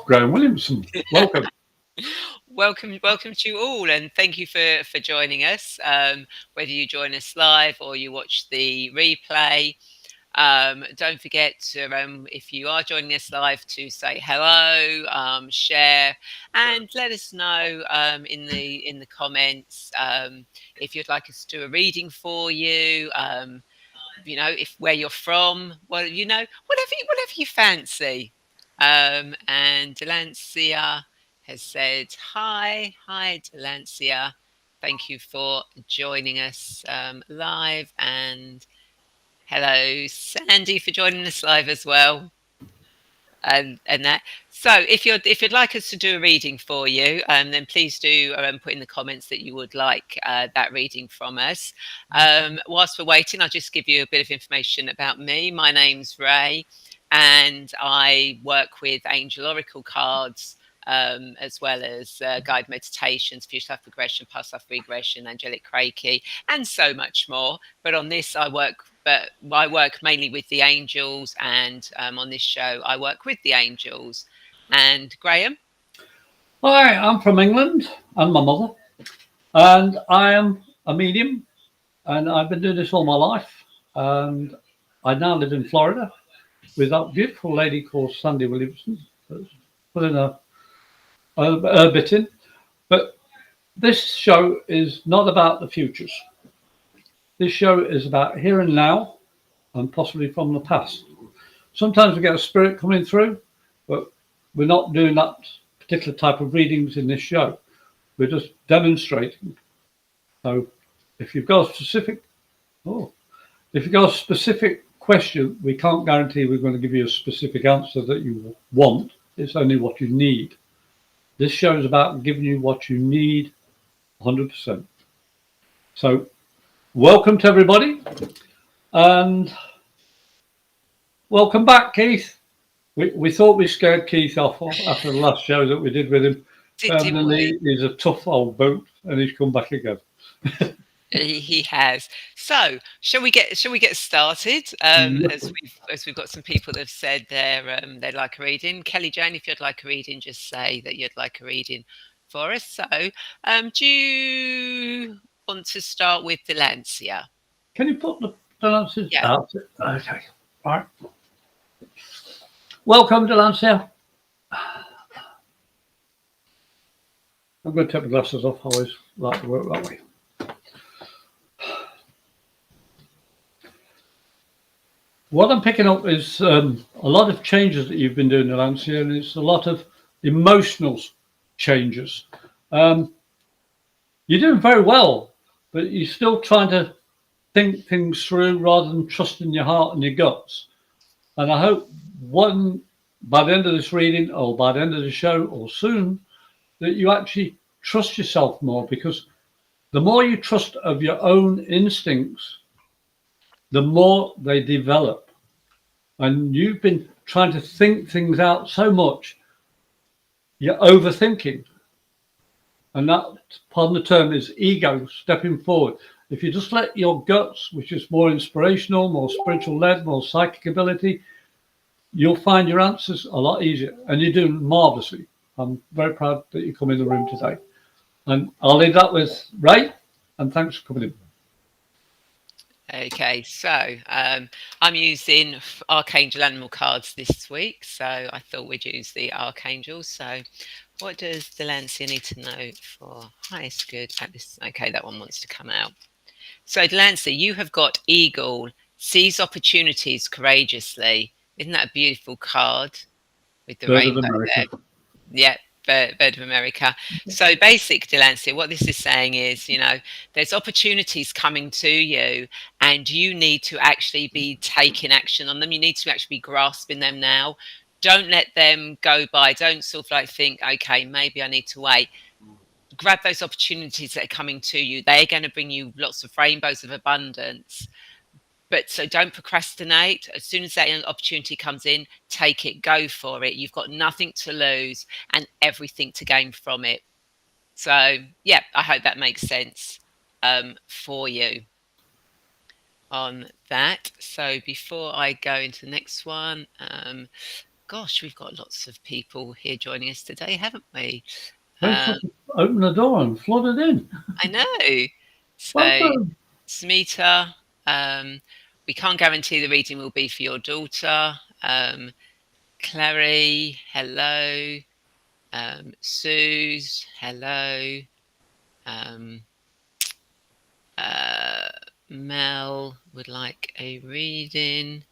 Graham Williamson. Welcome. Welcome to you all, and thank you for joining us. Whether you join us live or you watch the replay, don't forget to, if you are joining us live, to say hello, share, and let us know in the comments if you'd like us to do a reading for you. If where you're from, well, whatever you fancy. And Delancia has said hi, Delancia. Thank you for joining us live, and hello, Sandy, for joining us live as well. And that. So, if you'd like us to do a reading for you, then please do put in the comments that you would like that reading from us. Whilst we're waiting, I'll just give you a bit of information about me. My name's Ray, and I work with angel oracle cards. As well as guide meditations, future life regression, past life regression, angelic Reiki, and so much more. But on this, I work mainly with the angels, and on this show, I work with the angels. And Graham? Hi, I'm from England, and my mother, and I am a medium, and I've been doing this all my life. And I now live in Florida with that beautiful lady called Sandy Williamson. That's putting a bit in. But this show is not about the futures. This show is about here and now, and possibly from the past. Sometimes we get a spirit coming through, but we're not doing that particular type of readings in this show. We're just demonstrating. So if you've got a specific question, we can't guarantee we're going to give you a specific answer that you want. It's only what you need. This show is about giving you what you need 100%. So welcome to everybody, and welcome back, Keith. We thought we scared Keith off after the last show that we did with him. He's a tough old boat, and he's come back again. He has. So, shall we get started? As we've got some people that have said they'd like a reading. Kelly Jane, if you'd like a reading, just say that you'd like a reading for us. So, do you want to start with Delancia? Can you put the Delancia out? Okay. All right. Welcome, Delancia. I'm going to take my glasses off. I always like to work that way. What I'm picking up is a lot of changes that you've been doing, Delancia, and it's a lot of emotional changes. You're doing very well, but you're still trying to think things through rather than trusting your heart and your guts. And I hope by the end of this reading or by the end of the show or soon, that you actually trust yourself more, because the more you trust of your own instincts, the more they develop. And you've been trying to think things out so much, you're overthinking. And that, pardon the term, is ego stepping forward. If you just let your guts, which is more inspirational, more spiritual led, more psychic ability, you'll find your answers a lot easier. And you're doing marvelously. I'm very proud that you come in the room today. And I'll leave that with Ray, and thanks for coming in. Okay, so I'm using Archangel Animal cards this week, so I thought we'd use the Archangels. So what does Delancia need to know for highest good at this? Okay, that one wants to come out. So Delancia, you have got Eagle, seize opportunities courageously. Isn't that a beautiful card with the rainbow there? Yeah. Bird of America. So basic, Delancia, what this is saying is, there's opportunities coming to you, and you need to actually be taking action on them. You need to actually be grasping them now. Don't let them go by. Don't sort of like think, okay, maybe I need to wait. Grab those opportunities that are coming to you. They're going to bring you lots of rainbows of abundance. But so don't procrastinate. As soon as that opportunity comes in, take it, go for it. You've got nothing to lose and everything to gain from it. So, yeah, I hope that makes sense for you on that. So before I go into the next one, gosh, we've got lots of people here joining us today, haven't we? They sort of opened the door and flooded in. I know. So, Welcome. Smita, we can't guarantee the reading will be for your daughter. Clary, hello. Suze, hello. Mel would like a reading.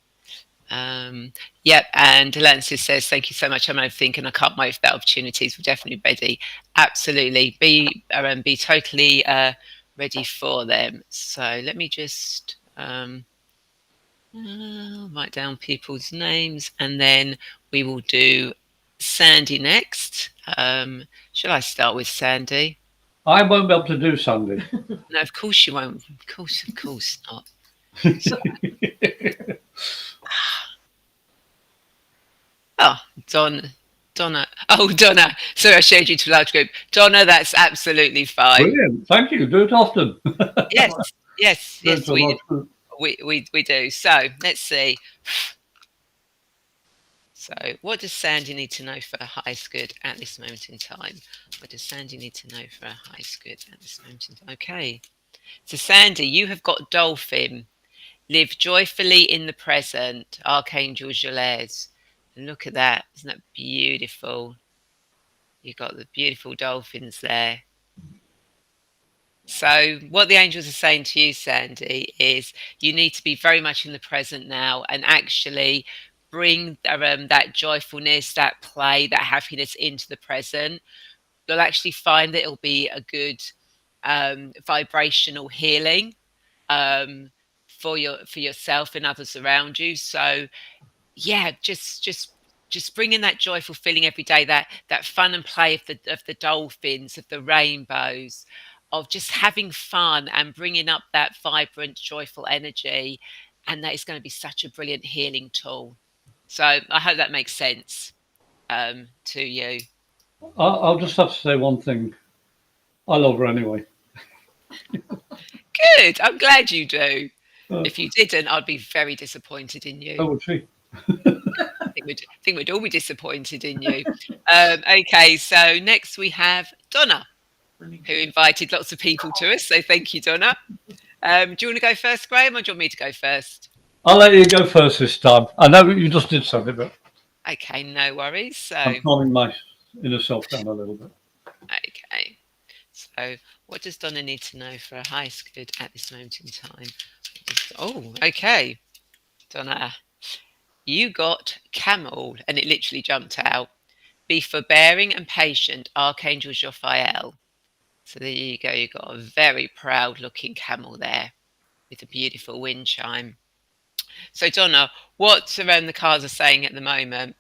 Yep, and Delancey says, thank you so much. I'm thinking I can't wait for that opportunities. We're definitely ready. Absolutely. Be totally ready for them. So let me just write down people's names, and then we will do Sandy next. Shall I start with Sandy? I won't be able to do Sunday. No, of course you won't. Of course not. Oh, Donna. Oh, Donna. Sorry, I showed you to a large group. Donna, that's absolutely fine. Brilliant. Thank you. Do it often. Yes, we do. So let's see. So what does Sandy need to know for a highest good at this moment in time? What does Sandy need to know for a highest good at this moment in time? Okay. So Sandy, you have got dolphin. Live joyfully in the present. Archangel Gelez. Look at that. Isn't that beautiful? You've got the beautiful dolphins there. So what the angels are saying to you, Sandy, is you need to be very much in the present now and actually bring that joyfulness, that play, that happiness into the present. You'll actually find that it'll be a good vibrational healing for yourself and others around you. So yeah, just bringing that joyful feeling every day, that fun and play of the dolphins, of the rainbows, of just having fun and bringing up that vibrant, joyful energy, and that is going to be such a brilliant healing tool. So I hope that makes sense to you. I'll just have to say one thing. I love her anyway. Good. I'm glad you do. If you didn't, I'd be very disappointed in you. Oh, would she? I think we'd all be disappointed in you. Okay, so next we have Donna, who invited lots of people to us. So thank you, Donna. Do you want to go first, Graham, or do you want me to go first? I'll let you go first this time. I know you just did something, but Okay, no worries. So I'm calming my inner self down a little bit. okay. So what does Donna need to know for a highest good at this moment in time? Oh, okay. Donna, you got camel, and it literally jumped out. Be forbearing and patient, Archangel Jophiel. So there you go. You've got a very proud looking camel there with a beautiful wind chime. So Donna, what around the cards are saying at the moment,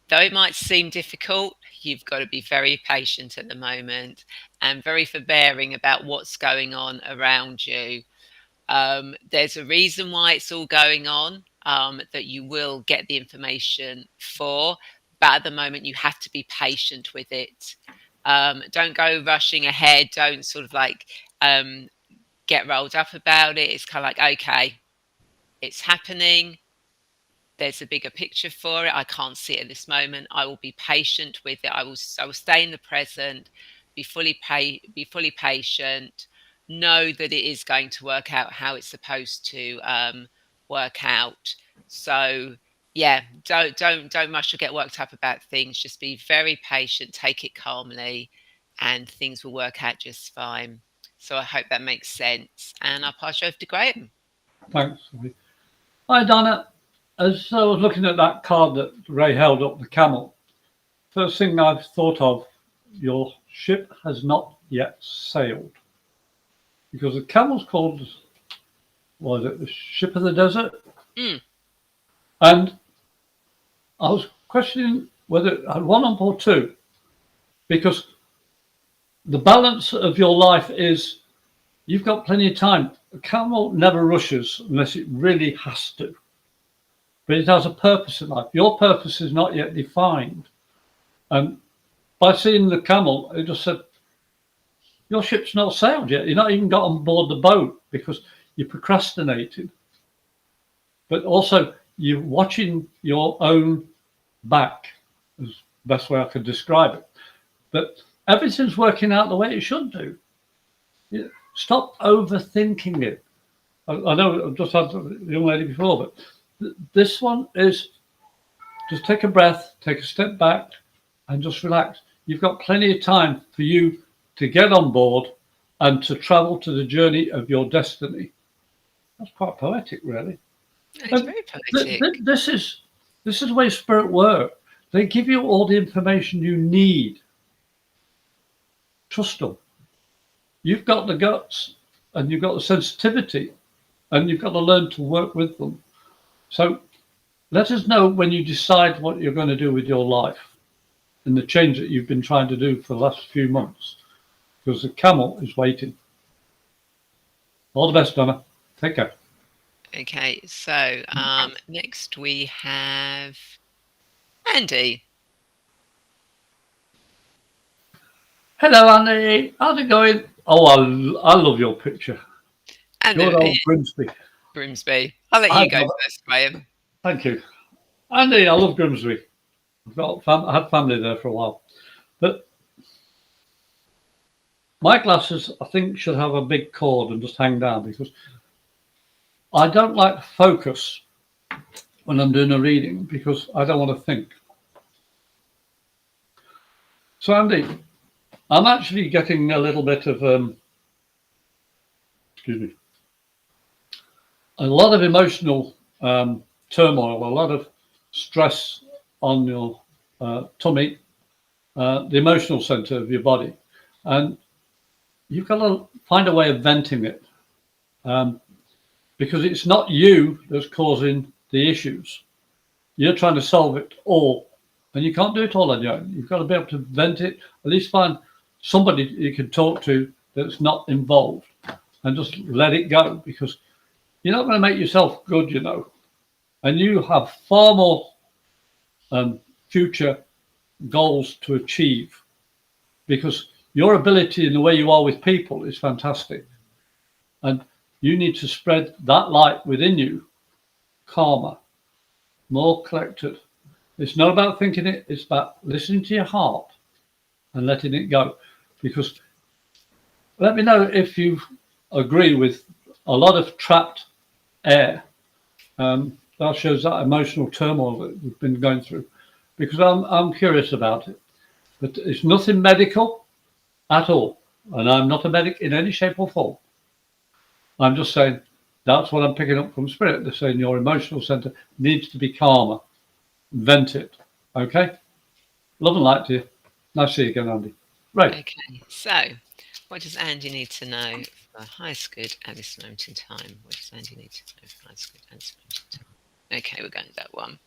though it might seem difficult, you've got to be very patient at the moment and very forbearing about what's going on around you. There's a reason why it's all going on, that you will get the information for, but at the moment you have to be patient with it. Don't go rushing ahead. Don't sort of like get rolled up about it. It's kind of like, okay, it's happening. There's a bigger picture for it. I can't see it at this moment. I will be patient with it. I will stay in the present, be fully patient, know that it is going to work out how it's supposed to work out. So yeah, don't rush or get worked up about things. Just be very patient, take it calmly, and things will work out just fine. So I hope that makes sense. And I'll pass you over to Graham. Thanks. Hi, Donna. As I was looking at that card that Ray held up, the camel, first thing I've thought of, your ship has not yet sailed. Because the camel's called, what is it, the ship of the desert? Mm. And I was questioning whether it had one up or two, because the balance of your life is you've got plenty of time. A camel never rushes unless it really has to. But it has a purpose in life. Your purpose is not yet defined. And by seeing the camel, it just said, your ship's not sailed yet. You're not even got on board the boat because you procrastinated. But also, you're watching your own back, is the best way I could describe it. But everything's working out the way it should do. Stop overthinking it. I know I've just had the young lady before, but this one is just take a breath, take a step back, and just relax. You've got plenty of time for you to get on board and to travel to the journey of your destiny. That's quite poetic, really. It's very poetic. This is the way spirit work. They give you all the information you need. Trust them. You've got the guts and you've got the sensitivity and you've got to learn to work with them. So let us know when you decide what you're going to do with your life and the change that you've been trying to do for the last few months, because the camel is waiting. All the best, Donna. Take care. Okay, so next we have Andy. Hello, Andy. How's it going? Oh, I love your picture. And Good old Grimsby. Grimsby. I'll let you go first, Graham. Thank you. Andy, I love Grimsby. I had family there for a while. But my glasses, I think, should have a big cord and just hang down, because I don't like to focus when I'm doing a reading, because I don't want to think. So, Andy, I'm actually getting a little bit of, a lot of emotional turmoil, a lot of stress on your tummy, the emotional center of your body. And you've got to find a way of venting it, because it's not you that's causing the issues. You're trying to solve it all, and you can't do it all on your own. You've got to be able to vent it, at least find somebody you can talk to that's not involved, and just let it go, because you're not going to make yourself good, you know. And you have far more future goals to achieve, because your ability and the way you are with people is fantastic. And you need to spread that light within you, calmer, more collected. It's not about thinking it, it's about listening to your heart and letting it go. Because let me know if you agree with a lot of trapped air. That shows that emotional turmoil that we've been going through, because I'm curious about it. But it's nothing medical at all, and I'm not a medic in any shape or form. I'm just saying that's what I'm picking up from spirit. They're saying your emotional center needs to be calmer. Vent it. Okay? Love and light to you. Nice to see you again, Andy. Right. Okay, so what does Andy need to know for highest good at this moment in time? What does Andy need to know for highest good at this moment in time? Okay, we're going to that one.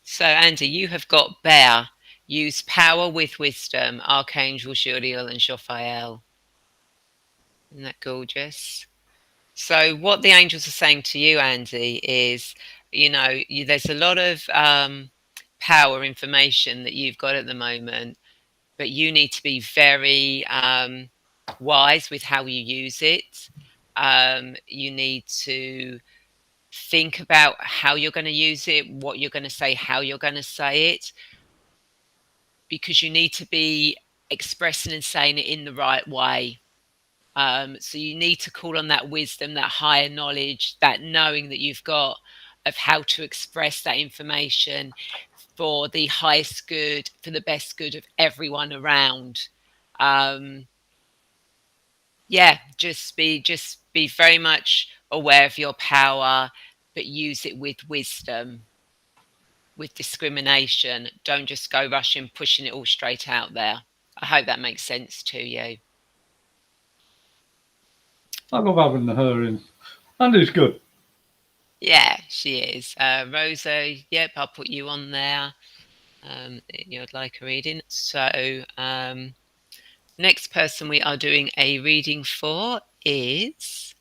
So, Andy, you have got Bear. Use power with wisdom. Archangel Juriel and Jophael. Isn't that gorgeous? So what the angels are saying to you, Andy, is, there's a lot of power information that you've got at the moment, but you need to be very wise with how you use it. You need to think about how you're going to use it, what you're going to say, how you're going to say it, because you need to be expressing and saying it in the right way. So you need to call on that wisdom, that higher knowledge, that knowing that you've got of how to express that information for the highest good, for the best good of everyone around. Just be very much aware of your power, but use it with wisdom, with discrimination. Don't just go rushing, pushing it all straight out there. I hope that makes sense to you. I love having her in. Andy's good. Yeah, she is. Rosa, yep, I'll put you on there. You'd like a reading. So next person we are doing a reading for is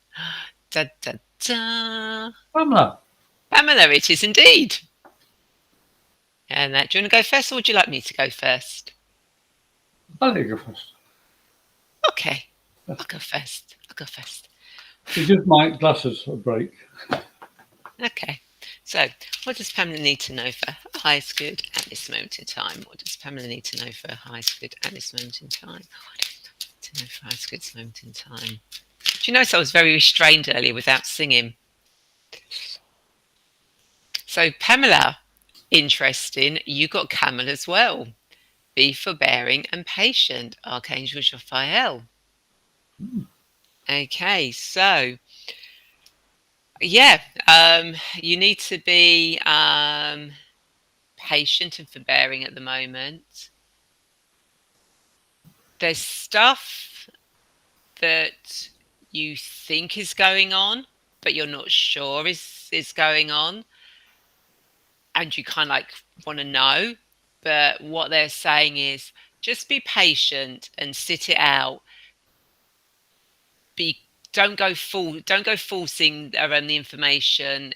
Pamela. Pamela, it is indeed. And do you want to go first, or would you like me to go first? I'll let you go first. Okay, I'll go first. You give my glasses a break. Okay. So, what does Pamela need to know for her highest good at this moment in time? What does Pamela need to know for her highest good at this moment in time? To know for highest good at this moment in time. Do you notice I was very restrained earlier without singing? So, Pamela, interesting. You got camel as well. Be forbearing and patient. Archangel Raphael. Okay, so yeah, you need to be patient and forbearing at the moment. There's stuff that you think is going on, but you're not sure is going on, and you kind of like want to know. But what they're saying is just be patient and sit it out. Be don't go forcing around the information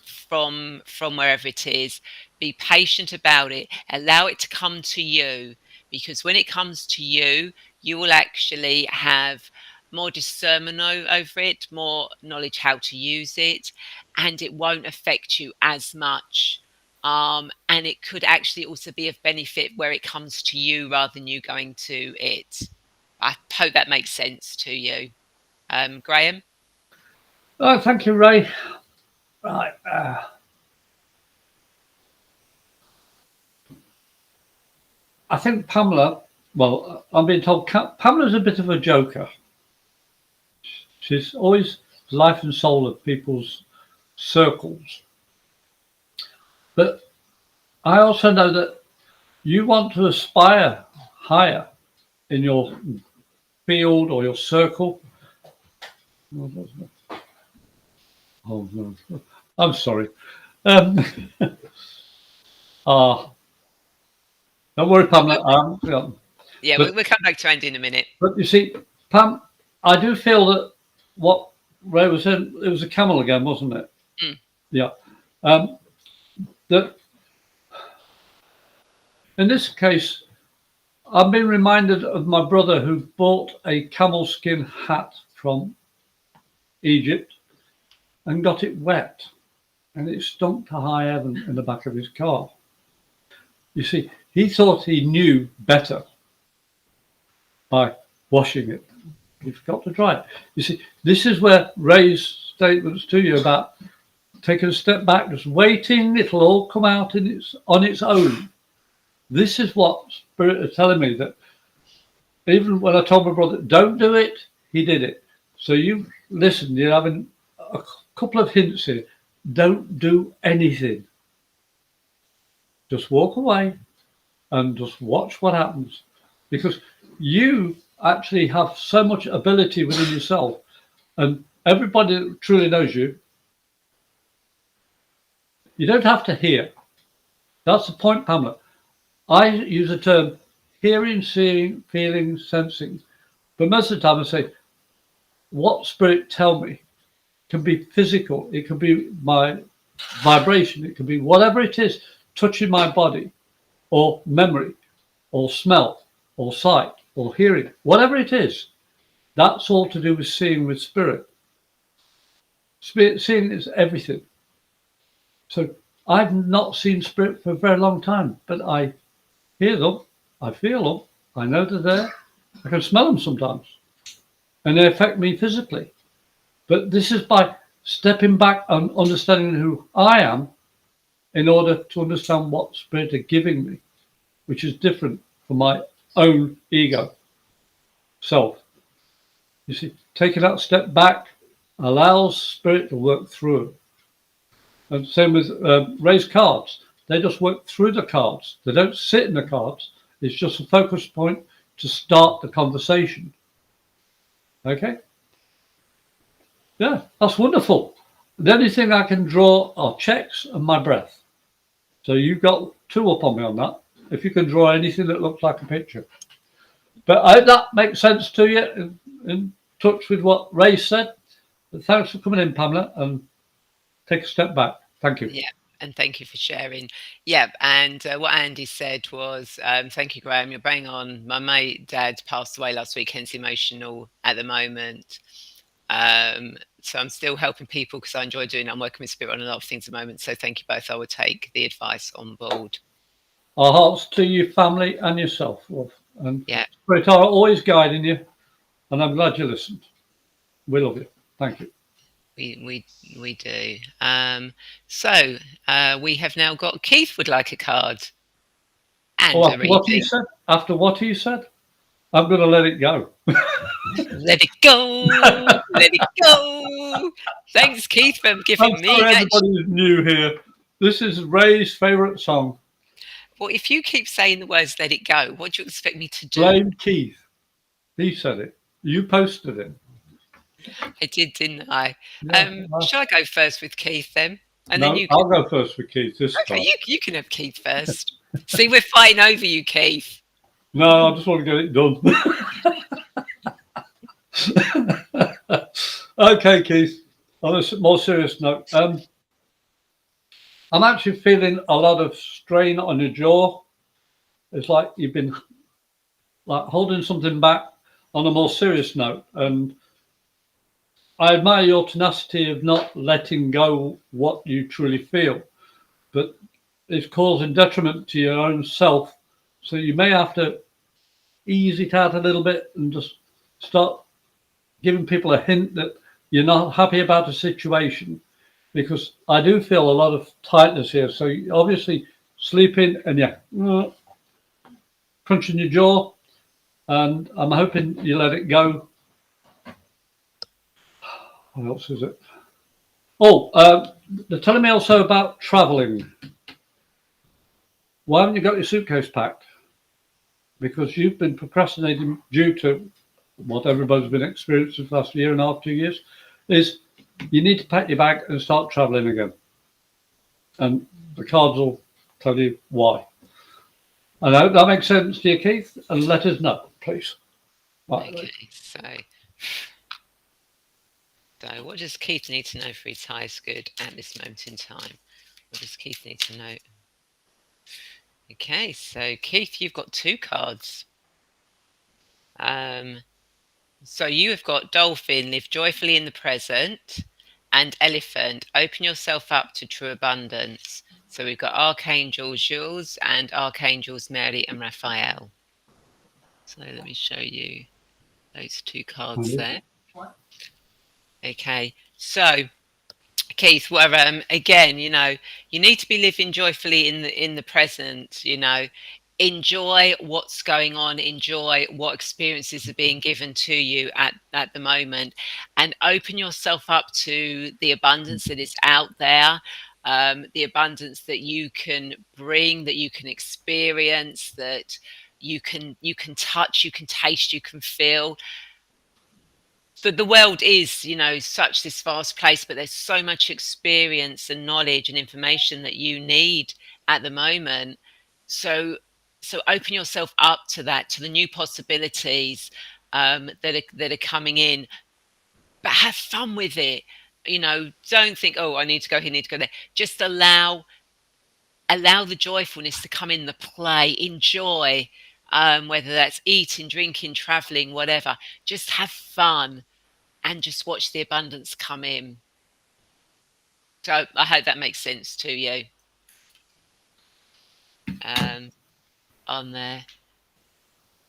from wherever it is. Be patient about it. Allow it to come to you, because when it comes to you, you will actually have more discernment over it, more knowledge how to use it, and it won't affect you as much. And it could actually also be of benefit where it comes to you rather than you going to it. I hope that makes sense to you. Graham? Oh, thank you, Ray. Right. I think Pamela, well, I'm being told Pamela's a bit of a joker. She's always life and soul of people's circles. But I also know that you want to aspire higher in your field or your circle. Oh, no. I'm sorry. Um, don't worry, Pamela. Yeah, but, we'll come back to Andy in a minute. But you see, Pam, I do feel that what Ray was saying, it was a camel again, wasn't it? Mm. Yeah. That in this case, I've been reminded of my brother who bought a camel skin hat from Egypt and got it wet, and it stunk to high heaven in the back of his car. You see, he thought he knew better by washing it. He forgot to dry it. You see, this is where Ray's statements to you about taking a step back, just waiting, it'll all come out on its own. This is what Spirit is telling me, that even when I told my brother, don't do it, he did it. So you listen, you're having a couple of hints here. Don't do anything. Just walk away and just watch what happens. Because you actually have so much ability within yourself, and everybody that truly knows you, you don't have to hear. That's the point, Pamela. I use the term hearing, seeing, feeling, sensing. But most of the time I say, what Spirit tell me can be physical. It can be my vibration. It can be whatever it is, touching my body, or memory, or smell, or sight, or hearing, whatever it is. That's all to do with seeing with Spirit. Spirit seeing is everything. So I've not seen Spirit for a very long time, but I hear them, I feel them, I know they're there, I can smell them sometimes, and they affect me physically. But this is by stepping back and understanding who I am in order to understand what Spirit are giving me, which is different from my own ego self. You see, taking that step back allows Spirit to work through it. And same with Ray's cards. They just work through the cards. They don't sit in the cards. It's just a focus point to start the conversation. Okay? Yeah, that's wonderful. The only thing I can draw are checks and my breath. So you've got 2 up on me on that. If you can draw anything that looks like a picture. But I hope that makes sense to you, in touch with what Ray said. But thanks for coming in, Pamela, and take a step back. Thank you. Yeah, and thank you for sharing. Yeah, and what Andy said was, thank you, Graham. You're bang on. My mate, Dad, passed away last week, hence emotional at the moment. So I'm still helping people because I enjoy doing it. I'm working with spirit on a lot of things at the moment. So thank you both. I will take the advice on board. Our hearts to your family and yourself, love. And Yeah, Spirit are always guiding you, and I'm glad you listened. We love you. Thank you. we do. So we have now got Keith would like a card and Oh, a after what he reading. said, I'm going to let it go. Let it go, let it go. Thanks, Keith, for I'm giving me sorry that. everybody is new here. This is Ray's favourite song. Well, if you keep saying the words "let it go," what do you expect me to do? Blame Keith. He said it. You posted it. I did, didn't I? Yeah. Shall I go first with Keith then, and then No, you can? I'll go first with Keith this Okay, time. you can have Keith first. See, we're fighting over you, Keith. No, I just want to get it done. Okay, Keith. On a more serious note, I'm actually feeling a lot of strain on your jaw. It's like you've been like holding something back. On a more serious note, and I admire your tenacity of not letting go what you truly feel, but it's causing detriment to your own self. So you may have to ease it out a little bit and just start giving people a hint that you're not happy about the situation, because I do feel a lot of tightness here. So obviously sleeping and crunching your jaw, and I'm hoping you let it go. What else is it? Oh, they're telling me also about traveling. Why haven't you got your suitcase packed? Because you've been procrastinating due to what everybody's been experiencing for the last year and a half, 2 years, is you need to pack your bag and start traveling again. And the cards will tell you why. I hope that makes sense to you, Keith, and let us know, please. Right. Okay, so what does Keith need to know for his highest good at this moment in time? What does Keith need to know? Okay, so Keith, you've got two cards. So you have got Dolphin, live joyfully in the present, and Elephant, open yourself up to true abundance. So we've got Archangels Jules and Archangels Mary and Raphael. So let me show you those two cards there. Okay, so Keith, where again, you need to be living joyfully in the present. Enjoy what's going on, enjoy what experiences are being given to you at the moment, and open yourself up to the abundance that is out there, the abundance that you can bring, that you can experience, that you can touch, you can taste, you can feel. The world is, such this vast place, but there's so much experience and knowledge and information that you need at the moment. So open yourself up to that, to the new possibilities that are coming in, but have fun with it. Don't think, oh, I need to go here, need to go there. Just allow the joyfulness to come in, the play, enjoy, whether that's eating, drinking, traveling, whatever. Just have fun and just watch the abundance come in. So I hope that makes sense to you. On there.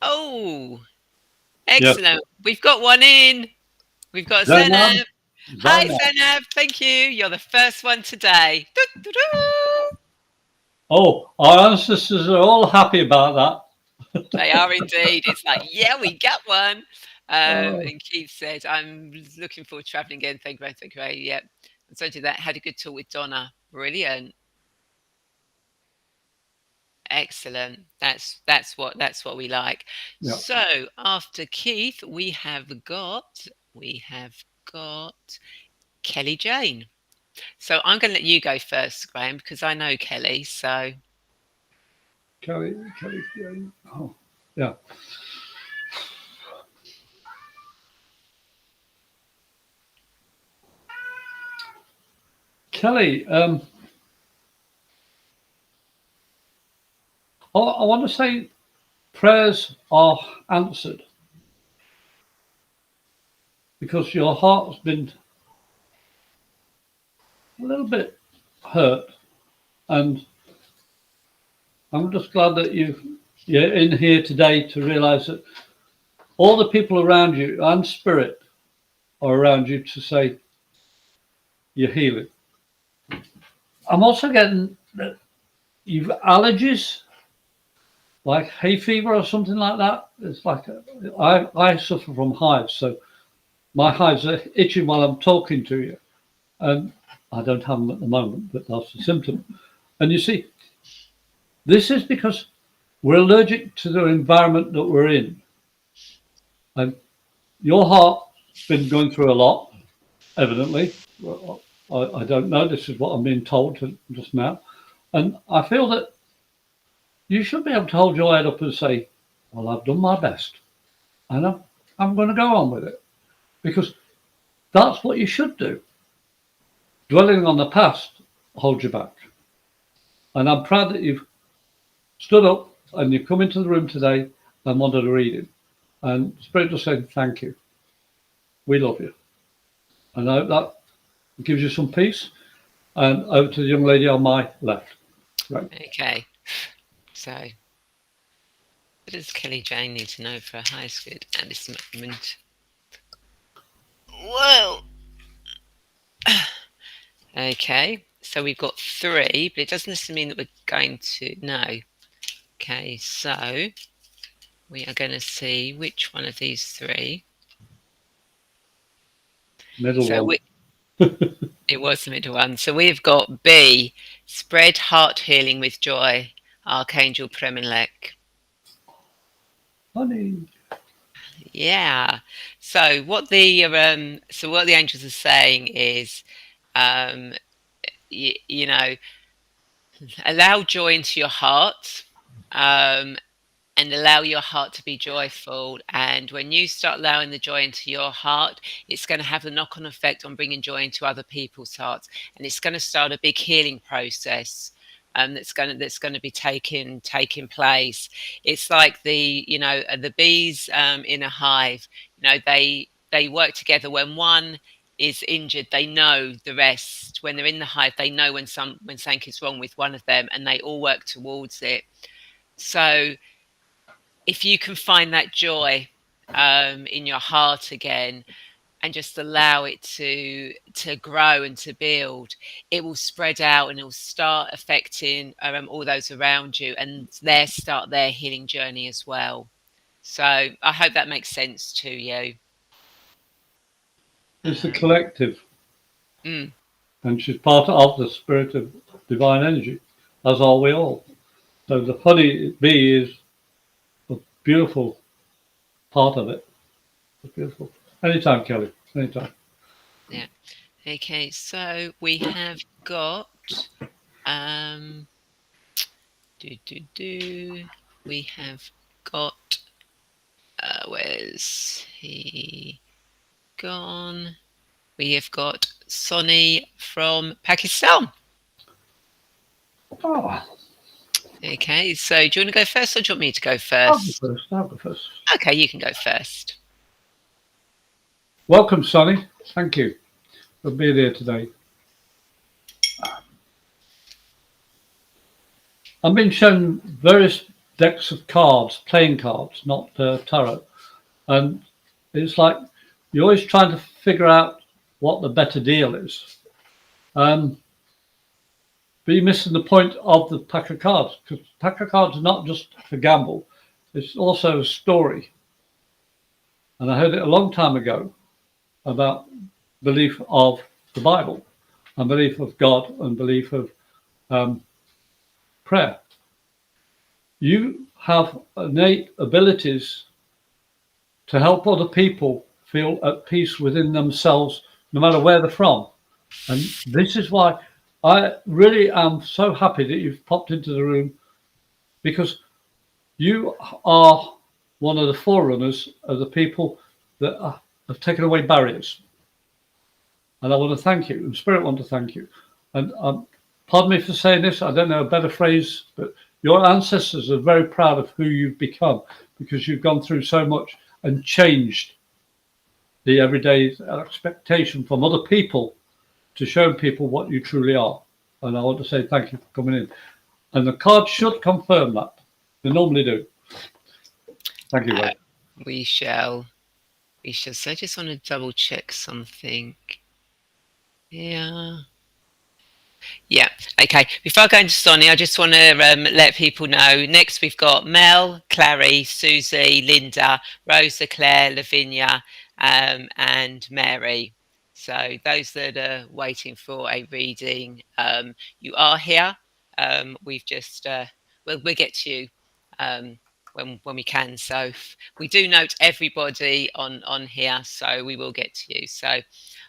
Oh, Yes. excellent. We've got one in. We've got Zainab. Zainab. Hi, Zainab. Zainab. Thank you. You're the first one today. Doo-doo-doo. Oh, our ancestors are all happy about They are indeed. It's like, yeah, we got one. that. And Keith said, I'm looking forward to traveling again. Thank you, very, thank you. Very. Yep. And so did that. Had a good talk with Donna. Brilliant. Excellent. That's what we like. Yeah. So after Keith, we have got Kelly Jane. So I'm going to let you go first, Graham, because I know Kelly. So Kelly. Oh, yeah. Kelly, I want to say prayers are answered. because your heart's been a little bit hurt, and I'm just glad that you're in here today to realize that all the people around you and spirit are around you to say you're healing. I'm also getting that you've allergies, like hay fever or something like that. It's like I suffer from hives, so my hives are itching while I'm talking to you, and I don't have them at the moment, but that's a symptom. And you see, this is because we're allergic to the environment that we're in, and your heart's been going through a lot, evidently. Well, I don't know. This is what I'm being told just now, and I feel that you should be able to hold your head up and say, "Well, I've done my best, and I'm going to go on with it," because that's what you should do. Dwelling on the past holds you back. And I'm proud that you've stood up and you've come into the room today and wanted a reading. And Spirit just said, thank you. We love you. And I hope that gives you some peace. And over to the young lady on my left. Right. Okay. So, what does Kelly Jane need to know for her highest good at this moment? Whoa. Okay, so we've got 3, but it doesn't necessarily mean that we're going to know. Okay, so we are going to see which one of these 3. Middle one. It was the middle one. So we've got B, spread heart healing with joy, Archangel Premilech. Honey. Yeah. So what the angels are saying is, you know, allow joy into your heart, and allow your heart to be joyful. And when you start allowing the joy into your heart, it's going to have a knock-on effect on bringing joy into other people's hearts, and it's going to start a big healing process. That's going to be taking place. It's like the bees in a hive. They work together. When one is injured, they know the rest. When they're in the hive, they know when something is wrong with one of them, and they all work towards it. So if you can find that joy in your heart again, and just allow it to grow and to build, it will spread out and it will start affecting all those around you, and start their healing journey as well. So I hope that makes sense to you. It's the collective. Mm. And she's part of the spirit of divine energy, as are we all. So the honey bee is a beautiful part of it. It's beautiful. Anytime, Kelly. Anytime. Yeah. Okay. So we have got we have got where's he gone? We have got Sonny from Pakistan. Oh. Okay, so do you want to go first, or do you want me to go first? I'll go first. Okay, you can go first. Welcome, Sonny. Thank you for being here today. I've been shown various decks of cards, playing cards, not tarot. And it's like you're always trying to figure out what the better deal is. But you're missing the point of the pack of cards, because pack of cards are not just for gamble. It's also a story. And I heard it a long time ago about belief of the Bible and belief of God and belief of prayer. You have innate abilities to help other people feel at peace within themselves, no matter where they're from. And this is why I really am so happy that you've popped into the room, because you are one of the forerunners of the people that have taken away barriers. And I want to thank you, and Spirit want to thank you. And pardon me for saying this, I don't know a better phrase, but your ancestors are very proud of who you've become, because you've gone through so much and changed the everyday expectation from other people to show people what you truly are. And I want to say thank you for coming in. And the cards should confirm that. They normally do. Thank you, Ray. We shall. So I just want to double check something. Yeah. Okay. Before I go into Sonny, I just want to let people know. Next, we've got Mel, Clary, Susie, Linda, Rosa, Claire, Lavinia, and Mary. So those that are waiting for a reading, you are here. We've just we'll get to you when we can. So we do note everybody on here, so we will get to you. So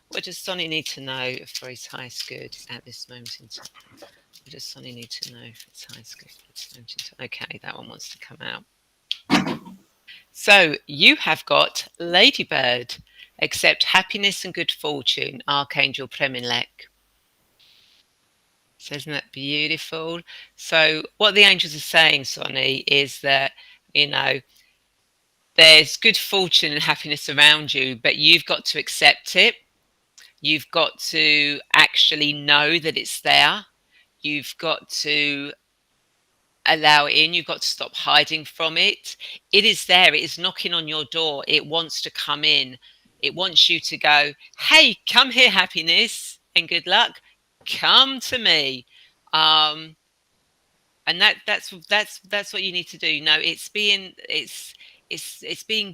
what does Sonny need to know for his highest good at this moment in time? What does Sonny need to know for his highest good at this moment in time? Okay, that one wants to come out. So you have got Ladybird. Accept happiness and good fortune, Archangel Premilek. So isn't that beautiful? So what the angels are saying, Sonny, is that, you know, there's good fortune and happiness around you, but you've got to accept it. You've got to actually know that it's there. You've got to allow it in. You've got to stop hiding from it. It is there. It is knocking on your door. It wants to come in. It wants you to go, hey, come here, happiness and good luck. Come to me. And that's what you need to do. No, it's being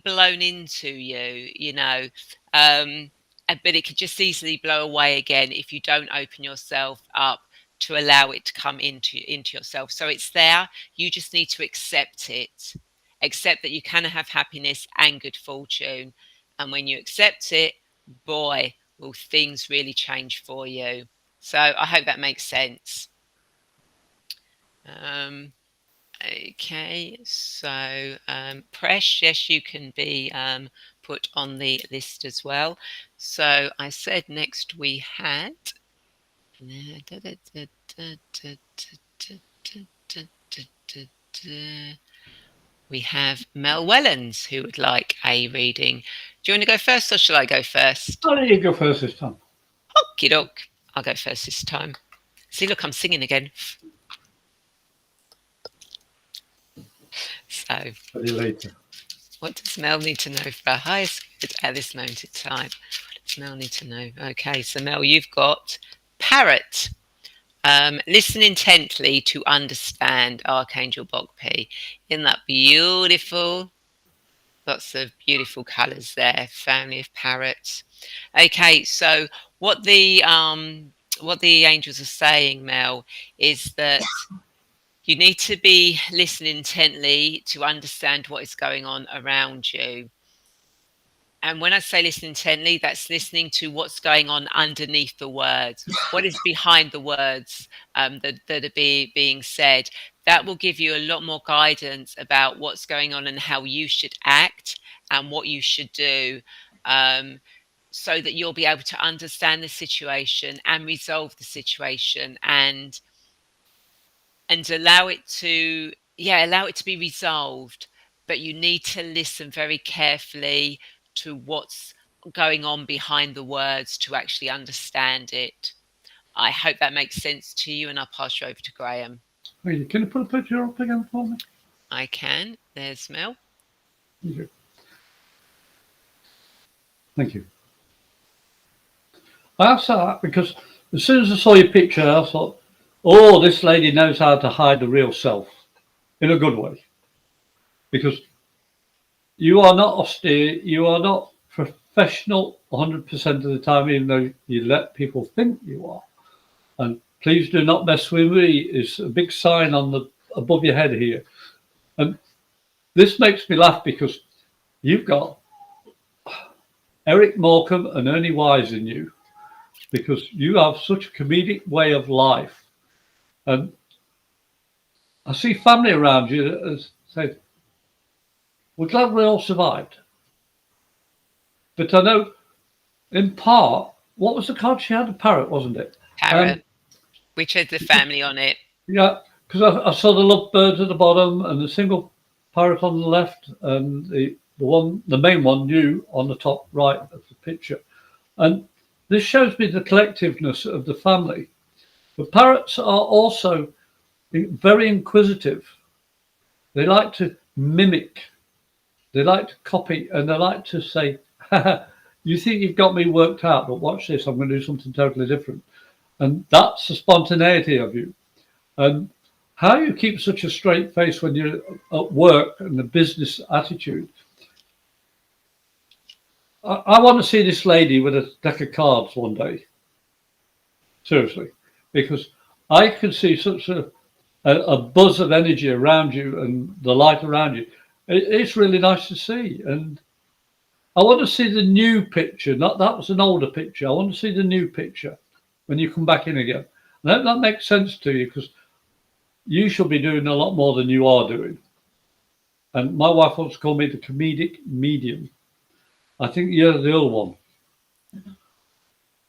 blown into you, you know. But it could just easily blow away again if you don't open yourself up to allow it to come into yourself. So it's there. You just need to accept it. Accept that you can have happiness and good fortune. And when you accept it, boy, will things really change for you. So I hope that makes sense. Okay, so Presh, yes, you can be put on the list as well. So I said next we had we have Mel Wellens who would like a reading. Do you want to go first or shall I go first? I'll let you go first this time. Okie doke. I'll go first this time. See, look, I'm singing again. So, later. What does Mel need to know for our highest good at this moment in time? What does Mel need to know? Okay, so Mel, you've got Parrot. Listen intently to understand, Archangel Bokpi. Isn't that beautiful? Lots of beautiful colours there. Family of parrots. Okay, so what the angels are saying, Mel, is that you need to be listening intently to understand what is going on around you. And when I say listen intently, that's listening to what's going on underneath the words. What is behind the words that are being said? That will give you a lot more guidance about what's going on and how you should act and what you should do, so that you'll be able to understand the situation and resolve the situation and allow it to be resolved. But you need to listen very carefully to what's going on behind the words to actually understand it. I hope that makes sense to you, and I'll pass you over to Graham. Can you put a picture up again for me? I can. There's Mel. Thank you. Thank you. I asked that because as soon as I saw your picture, I thought, oh, this lady knows how to hide the real self in a good way. Because you are not austere, you are not professional 100% of the time, even though you let people think you are. And please do not mess with me is a big sign on the above your head here. And this makes me laugh because you've got Eric Morecambe and Ernie Wise in you, because you have such a comedic way of life. And I see family around you that say, we're glad we all survived. But I know, in part, what was the card she had? A parrot, wasn't it? Parrot, which had the family on it. Yeah, because I saw the lovebirds at the bottom and the single parrot on the left, and the main one, you, on the top right of the picture. And this shows me the collectiveness of the family. But parrots are also very inquisitive. They like to mimic, they like to copy, and they like to say, you think you've got me worked out, but watch this, I'm going to do something totally different. And that's the spontaneity of you. And how you keep such a straight face when you're at work and the business attitude. I want to see this lady with a deck of cards one day. Seriously. Because I can see such a buzz of energy around you and the light around you. It's really nice to see. And I want to see the new picture. Not that was an older picture. I want to see the new picture when you come back in again. And I hope that makes sense to you, because you should be doing a lot more than you are doing. And my wife wants to call me the comedic medium. I think you're the other one.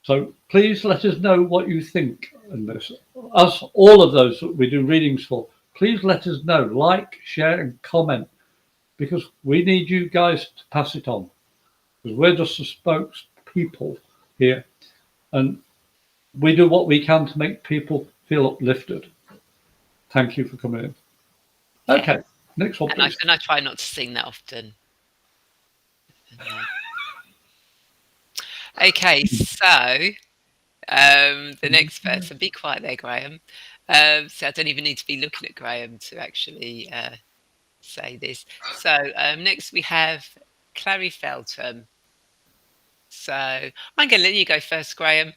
So please let us know what you think on this. Us, all of those that we do readings for, please let us know. Like, share, and comment, because we need you guys to pass it on. Because we're just the spokespeople here, and we do what we can to make people feel uplifted. Thank you for coming in. Okay, next one, please. And I try not to sing that often. Okay, so the next person, be quiet there, Graham. So I don't even need to be looking at Graham to actually say this. So next we have Clary Feltham. So I'm going to let you go first, Graham.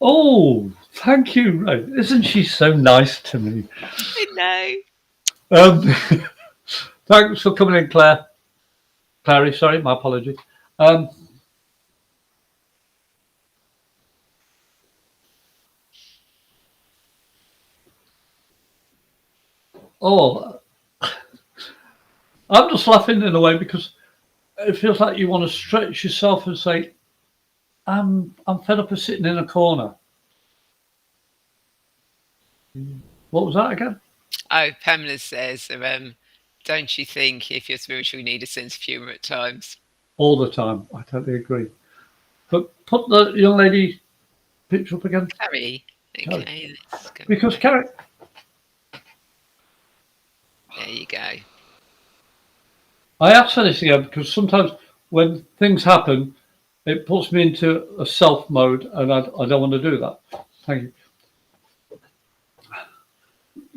Oh, thank you, Ray. Isn't she so nice to me? I know. Thanks for coming in, Clary, sorry, my apologies. I'm just laughing in a way because it feels like you want to stretch yourself and say, I'm fed up of sitting in a corner. What was that again? Oh, Pamela says, don't you think if you're spiritual, you need a sense of humour at times? All the time. I totally agree. But put the young lady picture up again. Carrie. Okay, let's go. Because Carrie. There you go. I asked for this again because sometimes when things happen, it puts me into a self mode, and I don't want to do that. Thank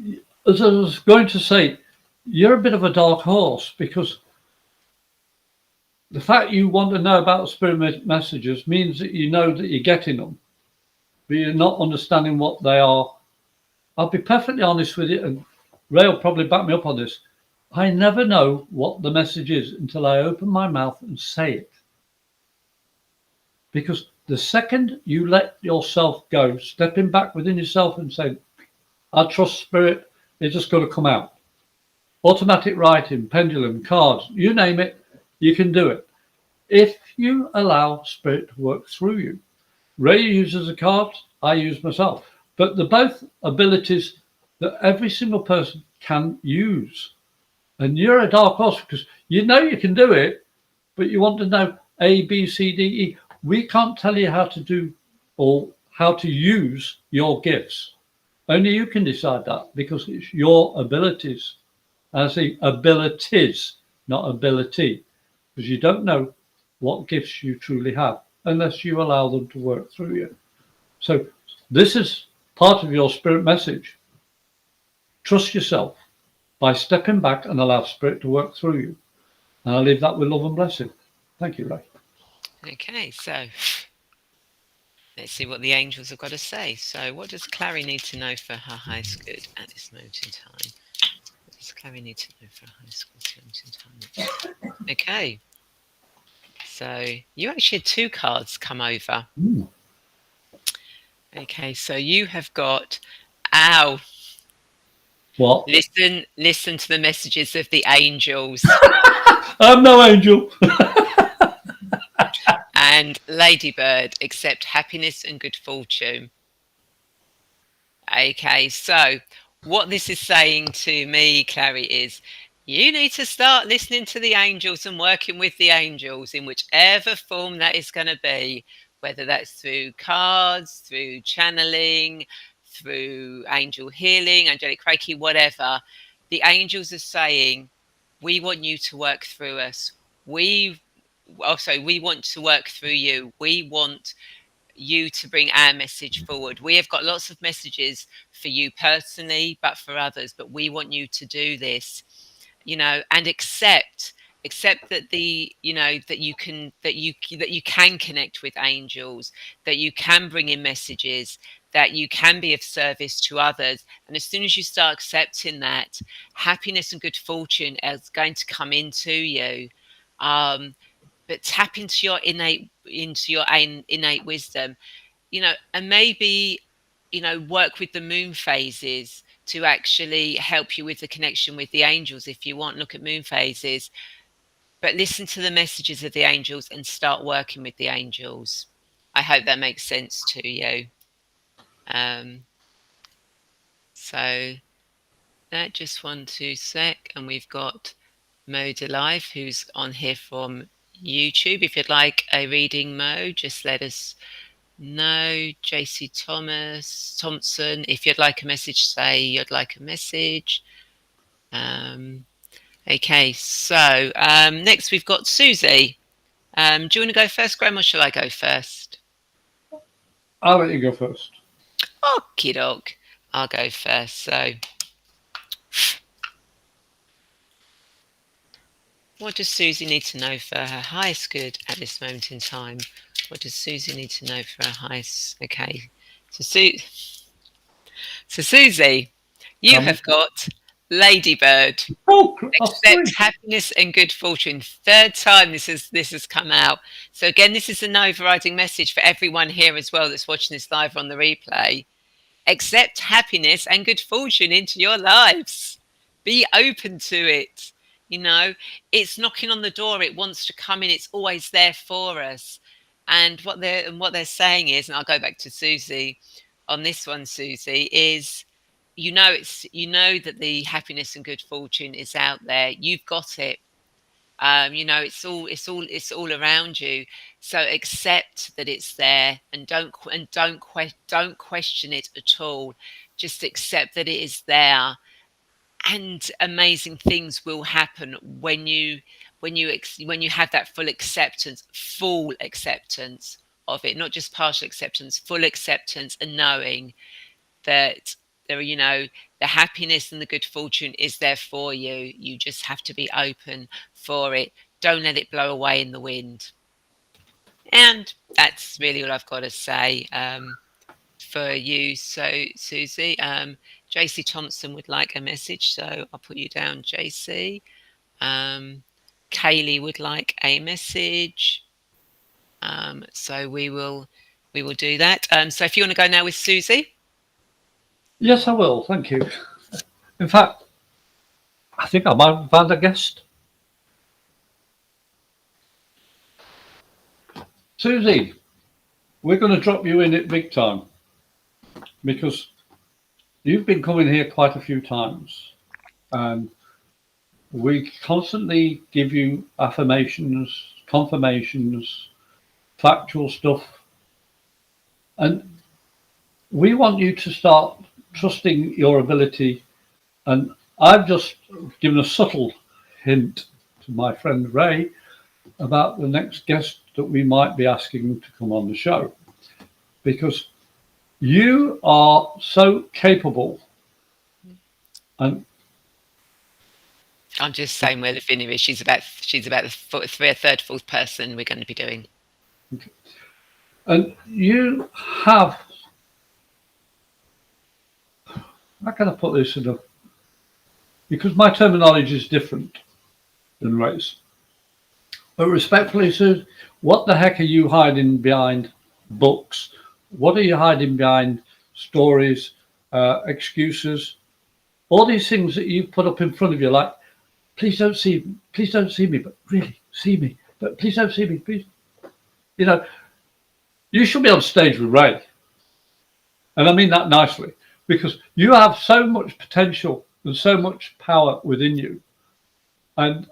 you. As I was going to say, you're a bit of a dark horse, because the fact you want to know about spirit messages means that you know that you're getting them, but you're not understanding what they are. I'll be perfectly honest with you, and Ray will probably back me up on this. I never know what the message is until I open my mouth and say it. Because the second you let yourself go, stepping back within yourself and saying, I trust spirit, it's just going to come out. Automatic writing, pendulum, cards, you name it, you can do it. If you allow spirit to work through you. Ray uses the cards, I use myself. But they're both abilities that every single person can use. And you're a dark horse because you know you can do it, but you want to know A, B, C, D, E. We can't tell you how to do or how to use your gifts. Only you can decide that, because it's your abilities. I say abilities, not ability, because you don't know what gifts you truly have unless you allow them to work through you. So this is part of your spirit message. Trust yourself by stepping back and allow spirit to work through you. And I'll leave that with love and blessing. Thank you, Ray. Okay, so let's see what the angels have got to say. So what does Clary need to know for her highest good at this moment in time? What does Clary need to know for her highest good at this moment in time? Okay. So you actually had two cards come over. Okay, so you have got, ow. What? Listen to the messages of the angels. I'm no angel. And Ladybird, accept happiness and good fortune. Okay, so what this is saying to me, Clary, is You need to start listening to the angels and working with the angels in whichever form that is going to be, whether that's through cards, through channeling, through angel healing, angelic reiki, whatever. The angels are saying, we want you to work through us. We want to work through you. We want you to bring our message forward. We have got lots of messages for you personally, but for others, but we want you to do this, and accept that you can connect with angels, that you can bring in messages, that you can be of service to others. And as soon as you start accepting that, happiness and good fortune is going to come into you. But tap into your innate wisdom, and maybe, work with the moon phases to actually help you with the connection with the angels if you want. Look at moon phases, but listen to the messages of the angels and start working with the angels. I hope that makes sense to you. So that, just 1 2 sec, and we've got Mode Alive who's on here from YouTube. If you'd like a reading, Mo, just let us know. JC Thompson, if you'd like a message, say you'd like a message. Okay, so next we've got Susie. Do you want to go first, Graham, or shall I go first? I'll let you go first. Okie doke. I'll go first. So, what does Susie need to know for her highest good at this moment in time? What does Susie need to know for her highest? Okay, so Susie, you have got Ladybird. Accept happiness and good fortune. Third time this has come out. So again, this is an overriding message for everyone here as well that's watching this live on the replay. Accept happiness and good fortune into your lives. Be open to it. It's knocking on the door. It wants to come in. It's always there for us. And what they're saying is, and I'll go back to Susie on this one, Susie, is that the happiness and good fortune is out there. You've got it. It's all around you. So accept that it's there, and don't question it at all. Just accept that it is there, and amazing things will happen when you have that full acceptance of it, not just partial acceptance, full acceptance, and knowing that the happiness and the good fortune is there for you. You just have to be open for it. Don't let it blow away in the wind. And that's really all I've got to say for you. So, Susie, JC Thompson would like a message, so I'll put you down, JC. Kaylee would like a message. So we will do that. So if you want to go now with Susie. Yes, I will. Thank you. In fact, I think I might have found a guest. Susie, we're going to drop you in it big time because you've been coming here quite a few times, and we constantly give you affirmations, confirmations, factual stuff, and we want you to start trusting your ability. And I've just given a subtle hint to my friend Ray about the next guest that we might be asking to come on the show, because you are so capable. And I'm just saying where Lavinia is. She's about the third, fourth person we're going to be doing. Okay. And you have, how can I put this in because my terminology is different than Ray's. But respectfully, Sue, what the heck are you hiding behind books? What are you hiding behind stories, excuses, all these things that you put up in front of you, like, please don't see me, but really see me, but please don't see me, please. You should be on stage with Ray. And I mean that nicely, because you have so much potential and so much power within you And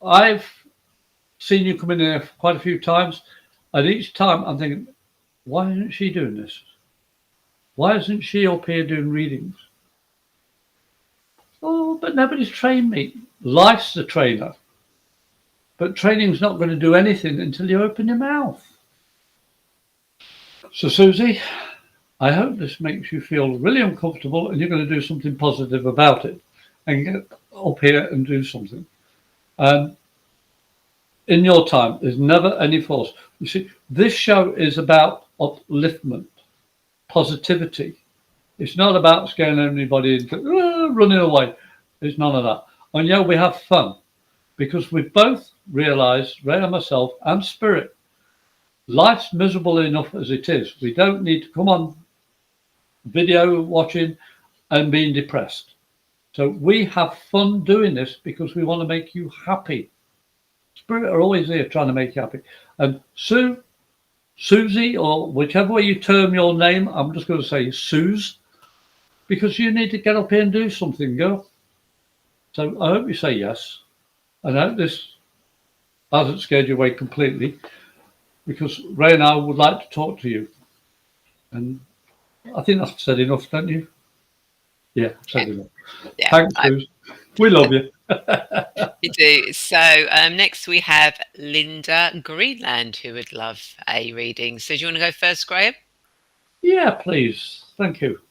I've seen you come in here quite a few times, and each time I'm thinking, why isn't she doing this? Why isn't she up here doing readings? Oh, but nobody's trained me. Life's the trainer. But training's not going to do anything until you open your mouth. So, Susie, I hope this makes you feel really uncomfortable and you're going to do something positive about it and get up here and do something. In your time, there's never any force. You see, this show is about upliftment, positivity. It's not about scaring anybody into running away. It's none of that. And yeah, we have fun because we both realised, Ray and myself and Spirit, life's miserable enough as it is. We don't need to come on video watching and being depressed. So we have fun doing this because we want to make you happy. Spirit are always here trying to make you happy. And Susie, or whichever way you term your name, I'm just going to say Suze, because you need to get up here and do something, girl. So I hope you say yes. And I hope this hasn't scared you away completely, because Ray and I would like to talk to you. And I think that's said enough, don't you? Yeah, said enough. Yeah, thanks, Suze. We love you. You do. So next we have Linda Greenland, who would love a reading. So do you want to go first, Graham? Yeah, please. Thank you.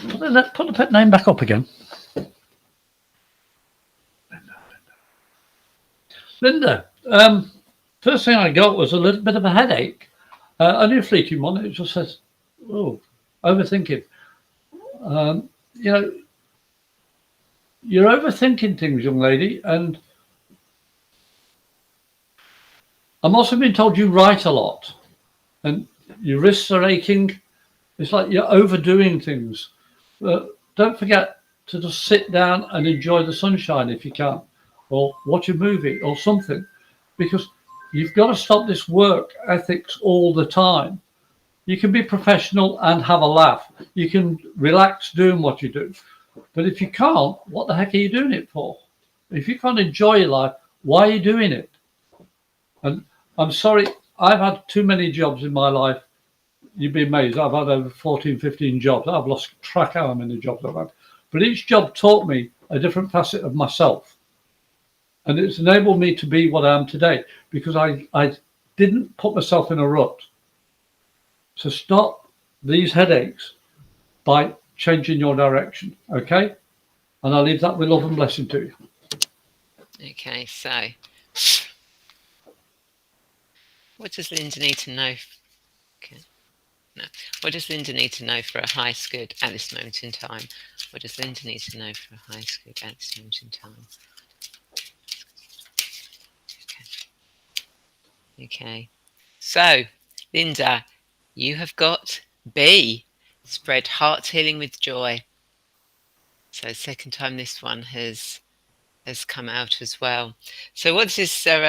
Put the pet name back up again. Linda, first thing I got was a little bit of a headache. Only a fleeting one. It just says, oh, overthinking. You know, you're overthinking things, young lady, and I'm also being told you write a lot, and your wrists are aching. It's like you're overdoing things. Don't forget to just sit down and enjoy the sunshine if you can, or watch a movie or something, because you've got to stop this work ethics all the time. You can be professional and have a laugh. You can relax doing what you do. But if you can't, what the heck are you doing it for? If you can't enjoy your life, why are you doing it? And I'm sorry, I've had too many jobs in my life. You'd be amazed. I've had over 14, 15 jobs. I've lost track how many jobs I've had. But each job taught me a different facet of myself. And it's enabled me to be what I am today because I didn't put myself in a rut. So stop these headaches by changing your direction, okay? And I'll leave that with love and blessing to you. Okay, so what does Linda need to know? Okay. No. What does Linda need to know for a highest good at this moment in time? What does Linda need to know for a highest good at this moment in time? Okay. So, Linda, you have got B. Spread heart healing with joy. So, second time this one has come out as well. So, what's this? So,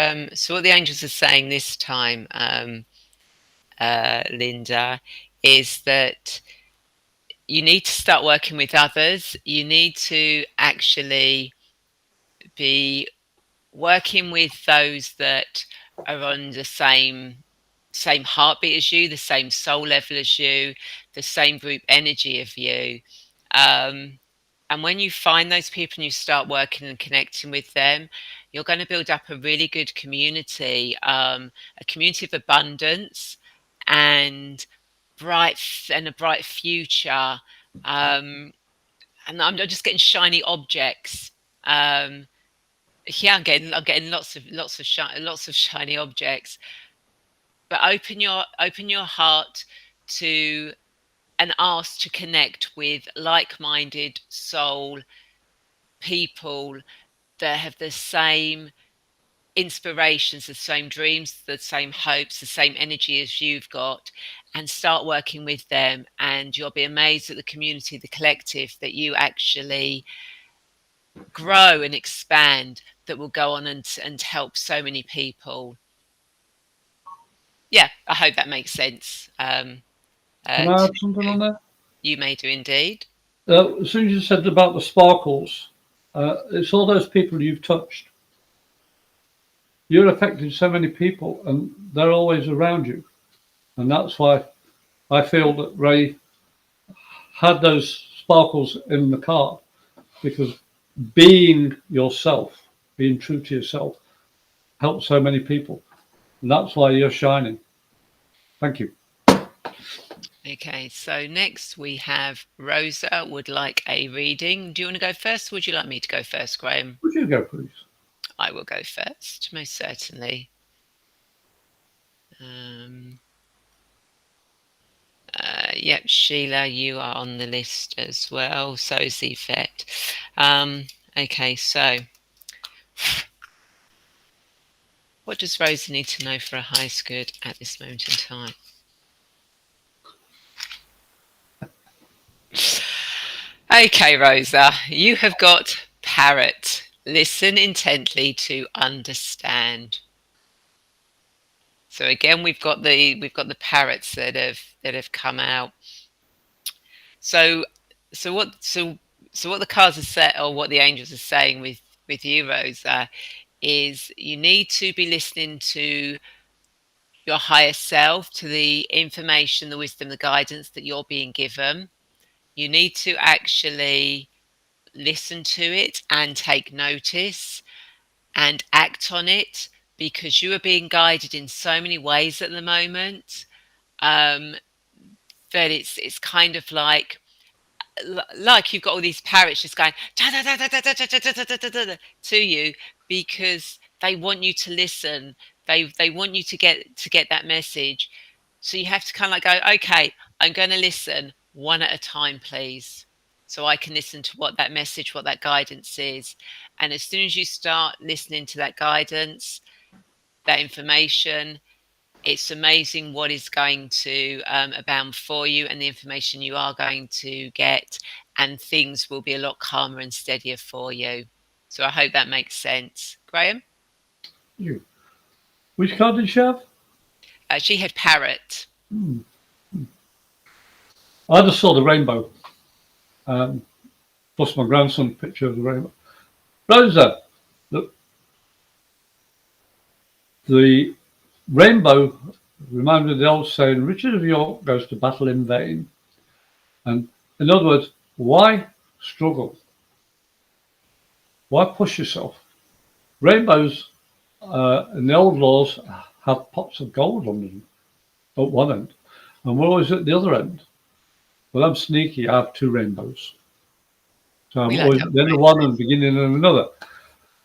what the angels are saying this time, Linda, is that you need to start working with others. You need to actually be working with those that are on the same heartbeat as you, the same soul level as you, the same group energy of you. And when you find those people and you start working and connecting with them, you're going to build up a really good community, a community of abundance and a bright future. And I'm just getting shiny objects. Yeah, I'm getting lots of shiny objects. But open your heart to and ask to connect with like-minded soul people that have the same inspirations, the same dreams, the same hopes, the same energy as you've got, and start working with them. And you'll be amazed at the community, the collective that you actually grow and expand that will go on and help so many people. Yeah, I hope that makes sense. Can I add something on there? You may do indeed. As soon as you said about the sparkles, it's all those people you've touched. You're affecting so many people, and they're always around you. And that's why I feel that Ray had those sparkles in the card, because being yourself, being true to yourself, helps so many people. And that's why you're shining. Thank you. Okay, so next we have Rosa would like a reading. Do you want to go first, or would you like me to go first, Graham? Would you go, please? I will go first, most certainly. Yep, Sheila, you are on the list as well. So is the effect. Okay, so what does Rosa need to know for a highest good at this moment in time? Okay, Rosa, you have got parrot. Listen intently to understand. So again, we've got the parrots that have come out. So so what the cards are set, or what the angels are saying with you, Rosa, is you need to be listening to your higher self, to the information, the wisdom, the guidance that you're being given. You need to actually listen to it and take notice and act on it, because you are being guided in so many ways at the moment, um, that it's kind of like you've got all these parrots just going to you, because they want you to listen. They want you to get that message. So you have to kind of like go, okay, I'm going to listen one at a time, please, so I can listen to what that message, what that guidance is. And as soon as you start listening to that guidance, that information, it's amazing what is going to abound for you, and the information you are going to get, and things will be a lot calmer and steadier for you. So I hope that makes sense. Graham? You. Which card did she have? She had parrot. Hmm. I just saw the rainbow. Um, Plus my grandson picture of the rainbow. Rosa, the rainbow reminded me of the old saying, Richard of York goes to battle in vain. And in other words, why struggle? Why push yourself? Rainbows in the old laws have pots of gold under them at one end, and we're always at the other end. Well, I'm sneaky. I have two rainbows. So I'm We like always that. at the end of one and beginning of another.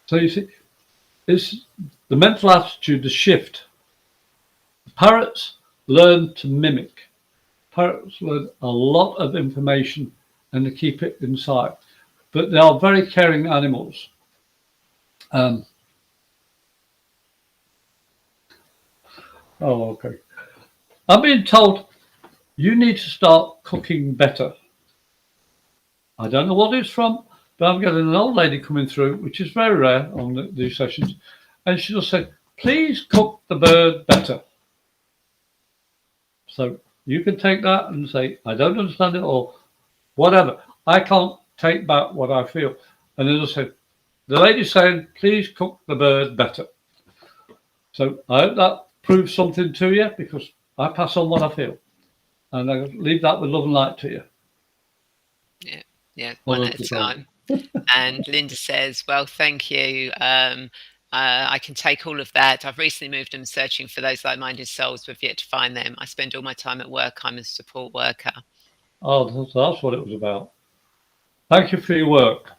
So you see, it's the mental attitude, the shift. Parrots learn to mimic. Parrots learn a lot of information and they keep it inside. But they are very caring animals. Um, okay. I'm being told you need to start cooking better. I don't know what it's from, but I'm getting an old lady coming through, which is very rare on these sessions. And she just said, please cook the bird better. So you can take that and say, I don't understand it, or whatever. I can't take back what I feel. And as I said, the lady's saying, please cook the bird better. So I hope that proves something to you, because I pass on what I feel. And I leave that with love and light to you. Yeah, yeah, one All at of a the time. time. And Linda says, well, thank you. I can take all of that. I've recently moved and searching for those like-minded souls, but yet to find them. I spend all my time at work. I'm a support worker. Oh, that's what it was about. Thank you for your work.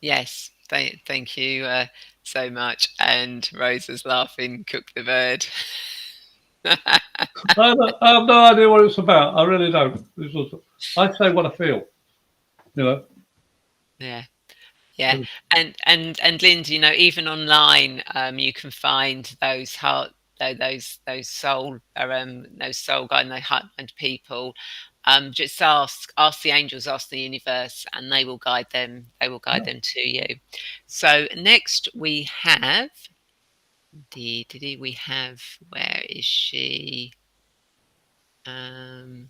Yes, thank you so much. And Rosa's laughing, cook the bird. I have no idea what it's about. I really don't. I say what I feel. You know. Yeah. Yeah, and Linda, you know, even online, you can find those heart, those soul, those soul guide, and those heart and people. Just ask the angels, ask the universe, and they will guide them. They will guide Yeah. them to you. So next we have we have, where is she? Where's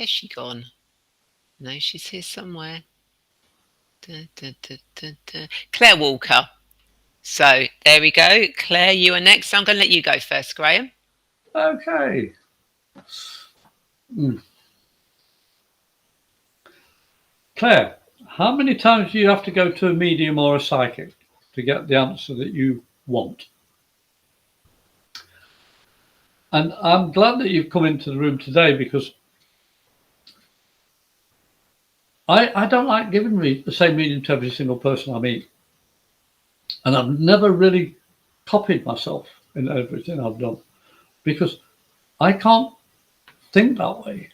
she gone? No, she's here somewhere. Claire Walker. So there we go. Claire, you are next. I'm going to let you go first, Graham. Okay. Claire, how many times do you have to go to a medium or a psychic to get the answer that you want? And I'm glad that you've come into the room today, because I don't like giving the same reading to every single person I meet. And I've never really copied myself in everything I've done, because I can't think that way.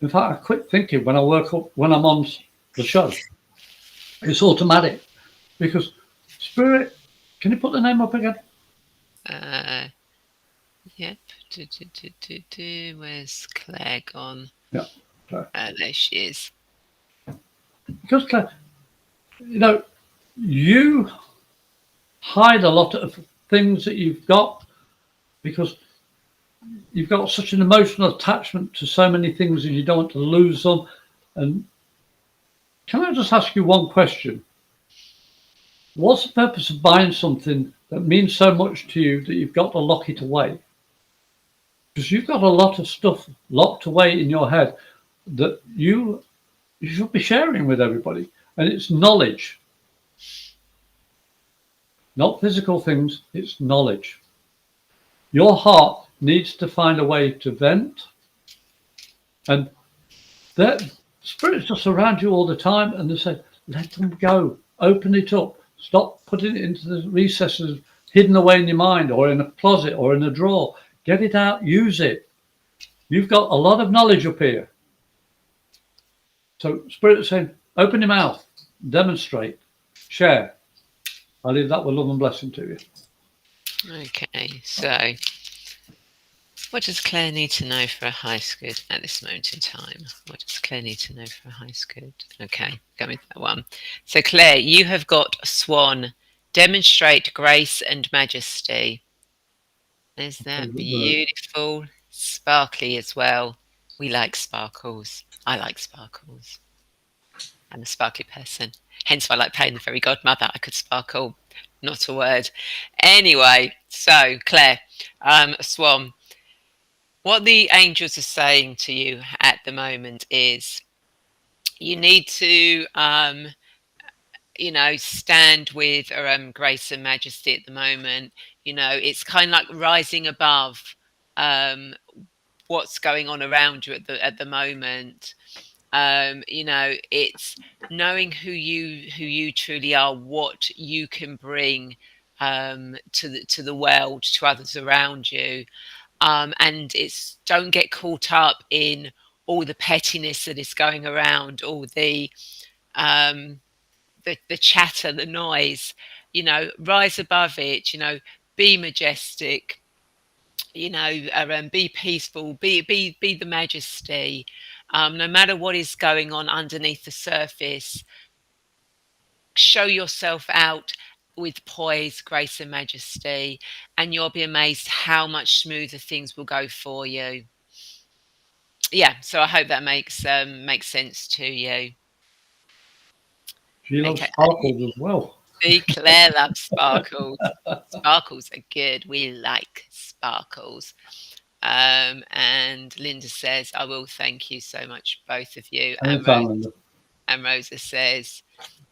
In fact, I quit thinking when I'm on the show. It's automatic, because Spirit, can you put the name up again? Yep. Where's Claire gone? Yeah. Claire. There she is. Because Claire, you hide a lot of things that you've got, because you've got such an emotional attachment to so many things, and you don't want to lose them. And can I just ask you one question? What's the purpose of buying something that means so much to you that you've got to lock it away? Because you've got a lot of stuff locked away in your head that you should be sharing with everybody. And it's knowledge. Not physical things, it's knowledge. Your heart needs to find a way to vent. And that spirits just surround you all the time, and they say, let them go, open it up, stop putting it into the recesses hidden away in your mind, or in a closet, or in a drawer. Get it out, use it. You've got a lot of knowledge up here. So Spirit is saying, open your mouth, demonstrate, share. I leave that with love and blessing to you. Okay, so what does Claire need to know for a highest good at this moment in time? What does Claire need to know for a highest good? Okay, go with that one. So Claire, you have got Swan. Demonstrate grace and majesty. There's that beautiful, sparkly as well. We like sparkles. I like sparkles. I'm a sparkly person. Hence why I like playing the fairy godmother. I could sparkle. Not a word. Anyway, so Claire, Swan, what the angels are saying to you at the moment is you need to, stand with grace and majesty at the moment. It's kind of like rising above what's going on around you at the moment. It's knowing who you truly are, what you can bring to the world, to others around you, and it's don't get caught up in all the pettiness that is going around, all the chatter, the noise. Rise above it. Be majestic. Be peaceful. Be the majesty. No matter what is going on underneath the surface, show yourself out with poise, grace, and majesty, and you'll be amazed how much smoother things will go for you. Yeah, so I hope that makes sense to you. She loves sparkles as well. See, Claire loves sparkles. Sparkles are good. We like sparkles. And Linda says, I will thank you so much, both of you. And Rosa says,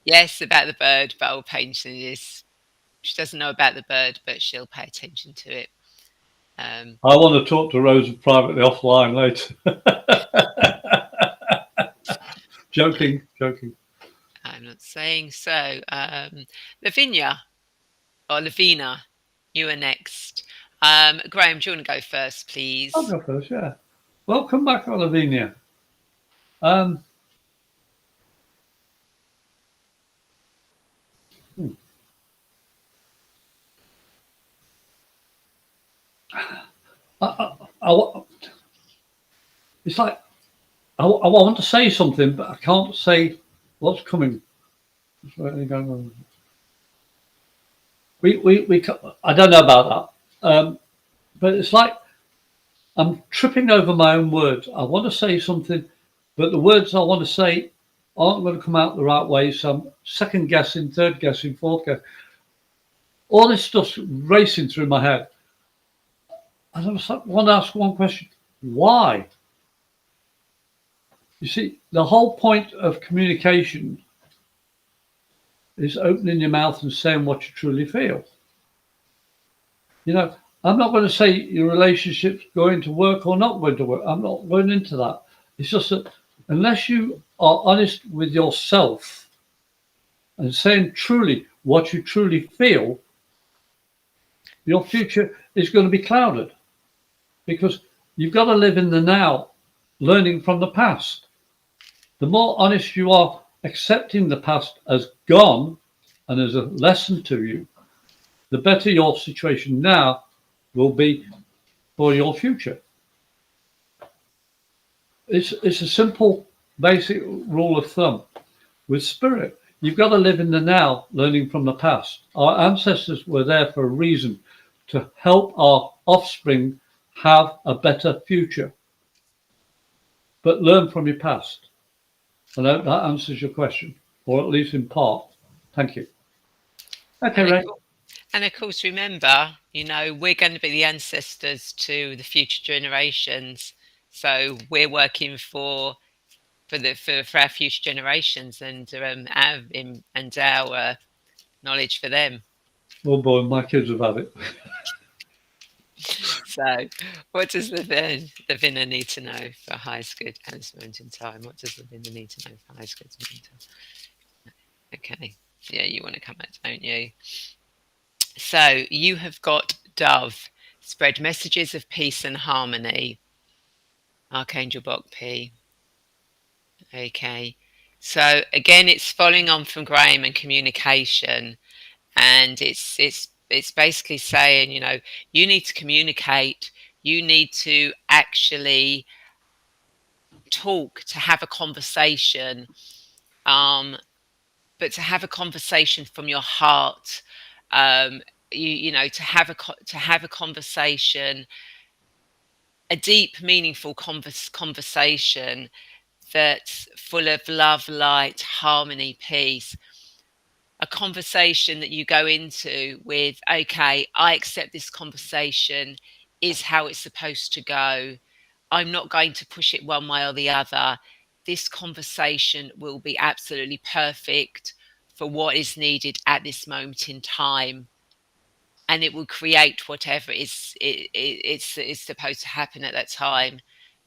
yes, about the bird, but I'll pay attention to this. She doesn't know about the bird, but she'll pay attention to it. I want to talk to Rosa privately offline later. Joking. I'm not saying so. Lavina, you are next. Graham, do you want to go first, please? I'll go first, yeah. Welcome back, Lavinia. It's like I want to say something, but I can't say what's coming. We I don't know about that, but it's like I'm tripping over my own words. I want to say something, but the words I want to say aren't going to come out the right way. So I'm second guessing, third guessing, fourth guessing. All this stuff's racing through my head. And I was like, want to ask one question: why? You see, the whole point of communication is opening your mouth and saying what you truly feel. You know, I'm not going to say your relationship's going to work or not going to work. I'm not going into that. It's just that unless you are honest with yourself and saying truly what you truly feel, your future is going to be clouded because you've got to live in the now, learning from the past. The more honest you are accepting the past as gone and as a lesson to you, the better your situation now will be for your future. It's a simple, basic rule of thumb. With spirit, you've got to live in the now, learning from the past. Our ancestors were there for a reason, to help our offspring have a better future. But learn from your past. And I hope that answers your question, or at least in part. Thank you. Okay, Ray. And of course, remember, you know, we're going to be the ancestors to the future generations. So we're working for our future generations and our knowledge for them. Oh boy, my kids have had it. So, what does the Vinner need to know for highest good at this moment in time? What does the Vinner need to know for highest good at this moment in time? Okay, yeah, you want to come out, don't you? So, you have got Dove, spread messages of peace and harmony. Archangel Bok P. Okay, so again, it's following on from Graham and communication, and it's basically saying, you know, you need to communicate, you need to actually talk, to have a conversation, but to have a conversation from your heart. You know, to have a conversation, a deep, meaningful conversation that's full of love, light, harmony, peace. A conversation that you go into with, okay, I accept this conversation is how it's supposed to go. I'm not going to push it one way or the other. This conversation will be absolutely perfect for what is needed at this moment in time. And it will create whatever it's supposed to happen at that time.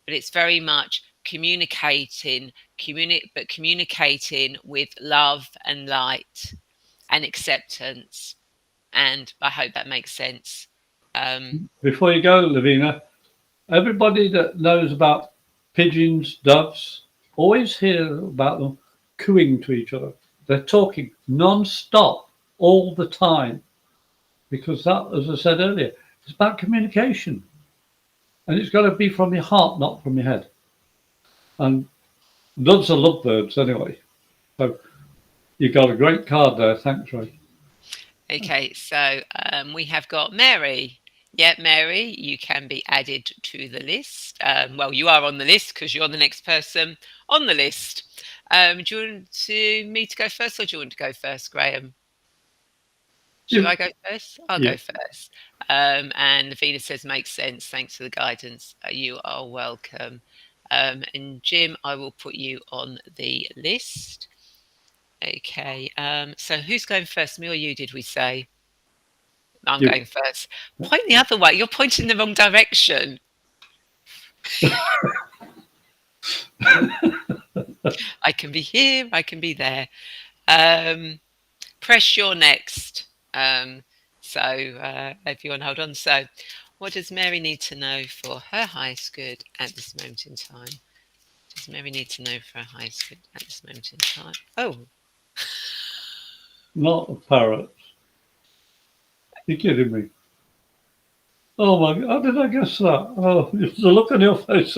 But it's very much communicating with love and light and acceptance. And I hope that makes sense. Before you go, Lavina, everybody that knows about pigeons, doves, always hear about them cooing to each other. They're talking non-stop all the time because that, as I said earlier, it's about communication. And it's got to be from your heart, not from your head. And doves are lovebirds anyway. So you got a great card there. Thanks, Ray. Okay, so we have got Mary. Yeah, Mary, you can be added to the list. Well, you are on the list because you're the next person on the list. Do you want me to go first, or do you want to go first, Graham? Should I go first? I'll go first. And Lavina says, makes sense. Thanks for the guidance. You are welcome. And Jim, I will put you on the list. Okay. So who's going first? Me or you, did we say? I'm going first. Point the other way. You're pointing the wrong direction. I can be here. I can be there. Press, you're next. So everyone hold on. So what does Mary need to know for her highest good at this moment in time? Does Mary need to know for her highest good at this moment in time? Oh. Not a parrot. You're kidding me. Oh my God, how did I guess that? Oh, the look on your face.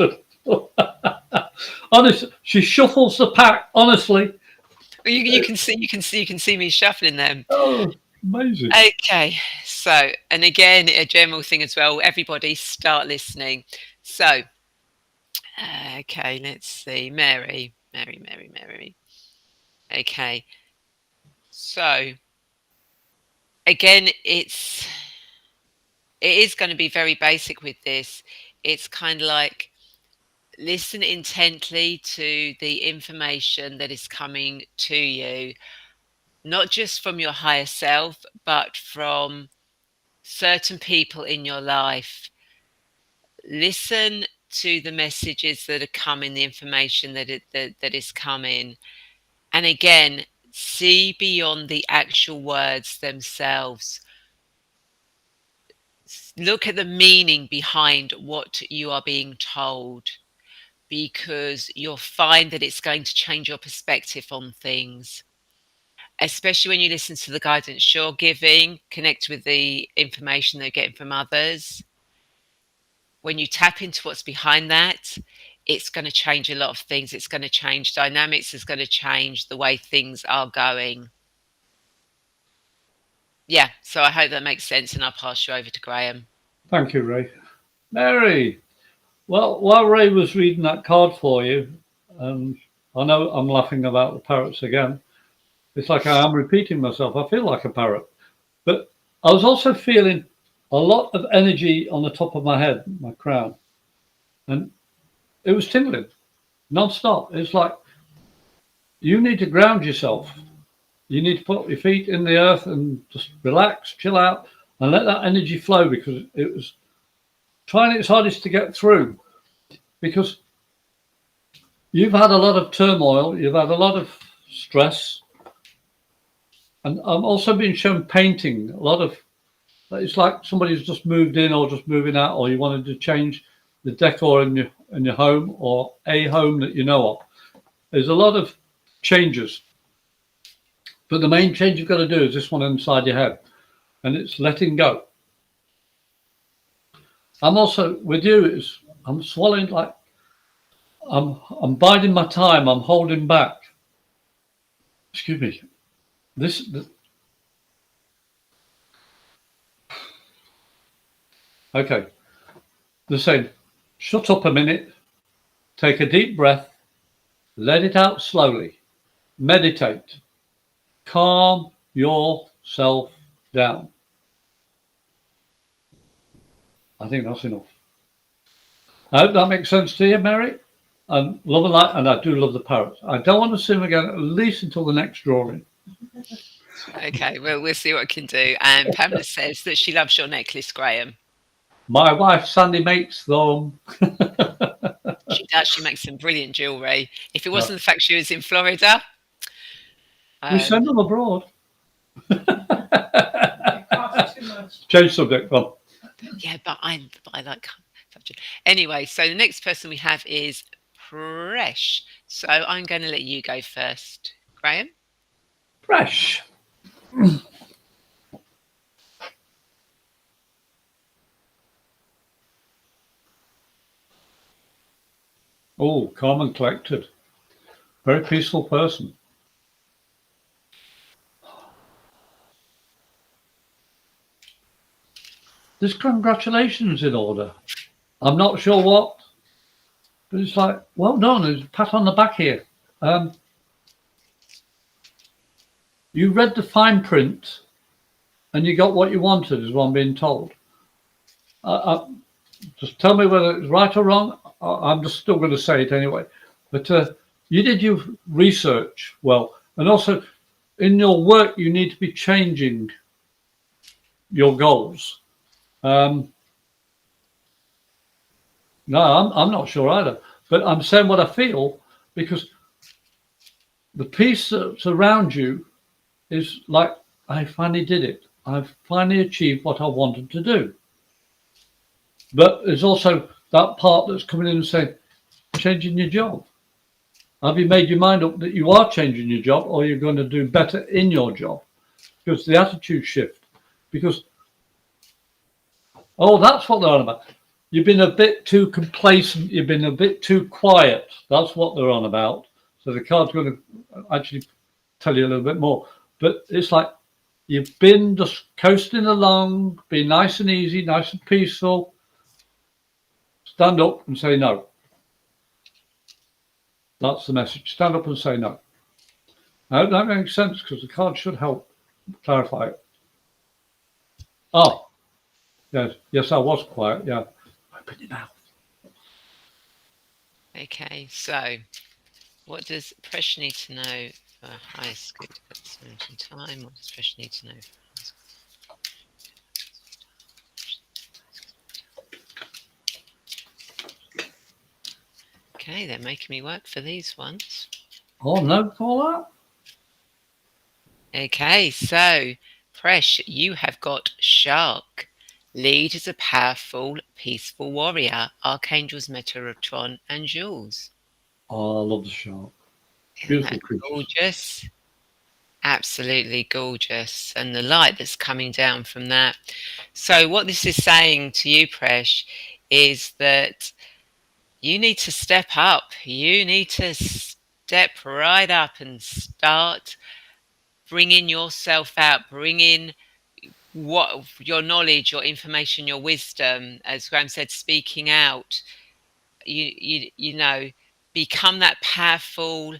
Honestly, she shuffles the pack, honestly. You can see me shuffling them. Oh, amazing. Okay, so, and again, a general thing as well, everybody start listening. So, Okay, let's see. Mary. Okay. So again, it is going to be very basic with this. It's kind of like listen intently to the information that is coming to you, not just from your higher self, but from certain people in your life. Listen to the messages that are coming, the information that is coming. And again, see beyond the actual words themselves. Look at the meaning behind what you are being told, because you'll find that it's going to change your perspective on things, especially when you listen to the guidance you're giving, connect with the information they're getting from others. When you tap into what's behind that, it's going to change a lot of things. It's going to change dynamics. It's going to change the way things are going. Yeah, so I hope that makes sense, and I'll pass you over to Graham. Thank you, Ray. Mary, well, while Ray was reading that card for you, I know I'm laughing about the parrots again. It's like I am repeating myself. I feel like a parrot. But I was also feeling a lot of energy on the top of my head, my crown. And it was tingling non-stop. It's like you need to ground yourself. You need to put your feet in the earth and just relax, chill out, and let that energy flow, because it was trying its hardest to get through. Because you've had a lot of turmoil, you've had a lot of stress, and I'm also being shown painting. A lot of it's like somebody's just moved in or just moving out, or you wanted to change the decor in your home, or a home that you know of. There's a lot of changes, but the main change you've got to do is this one inside your head, and it's letting go. I'm also with you. I'm swallowing, like I'm biding my time. I'm holding back. Excuse me. This. Okay. They're saying, shut up a minute. Take a deep breath. Let it out slowly. Meditate. Calm yourself down. I think that's enough. I hope that makes sense to you, Mary. And love and light, and I do love the parrots. I don't want to see them again, at least until the next drawing. Okay, well, we'll see what I can do. And Pamela says that she loves your necklace, Graham. My wife, Sandy, makes them. She does. She makes some brilliant jewellery. If it wasn't the fact she was in Florida. We send them abroad. Change subject, Bob. Yeah, but I like subject. Anyway, so the next person we have is Presh. So I'm going to let you go first, Graham. Fresh. Oh, calm and collected. Very peaceful person. There's congratulations in order. I'm not sure what, but it's like, well done. There's a pat on the back here. You read the fine print and you got what you wanted, is what I'm being told. Just tell me whether it's right or wrong. I'm just still going to say it anyway. But you did your research well. And also, in your work, you need to be changing your goals. No, I'm not sure either. But I'm saying what I feel, because the peace that's around you is like, I finally did it. I've finally achieved what I wanted to do. But there's also that part that's coming in and saying, changing your job. Have you made your mind up that you are changing your job, or you're going to do better in your job? Because the attitude shift. Because, oh, that's what they're on about. You've been a bit too complacent. You've been a bit too quiet. That's what they're on about. So the card's going to actually tell you a little bit more. But it's like you've been just coasting along, being nice and easy, nice and peaceful. Stand up and say no. That's the message. Stand up and say no. I hope that makes sense, because the card should help clarify it. Oh, yes, I was quiet. Yeah, open it now. Okay, so what does Presh need to know for highest good at this moment in time? What does Presh need to know for highest good? Okay, they're making me work for these ones. Oh, no, for that. Okay, so Presh, you have got Shark. Lead as a powerful, peaceful warrior. Archangels Metatron and Jules. Oh, I love the shark. Isn't Beautiful that creatures. gorgeous? Absolutely gorgeous. And the light that's coming down from that. So what this is saying to you, Presh, is that you need to step up. You need to step right up and start bringing yourself out, bringing what your knowledge, your information, your wisdom, as Graham said, speaking out. You know, become that powerful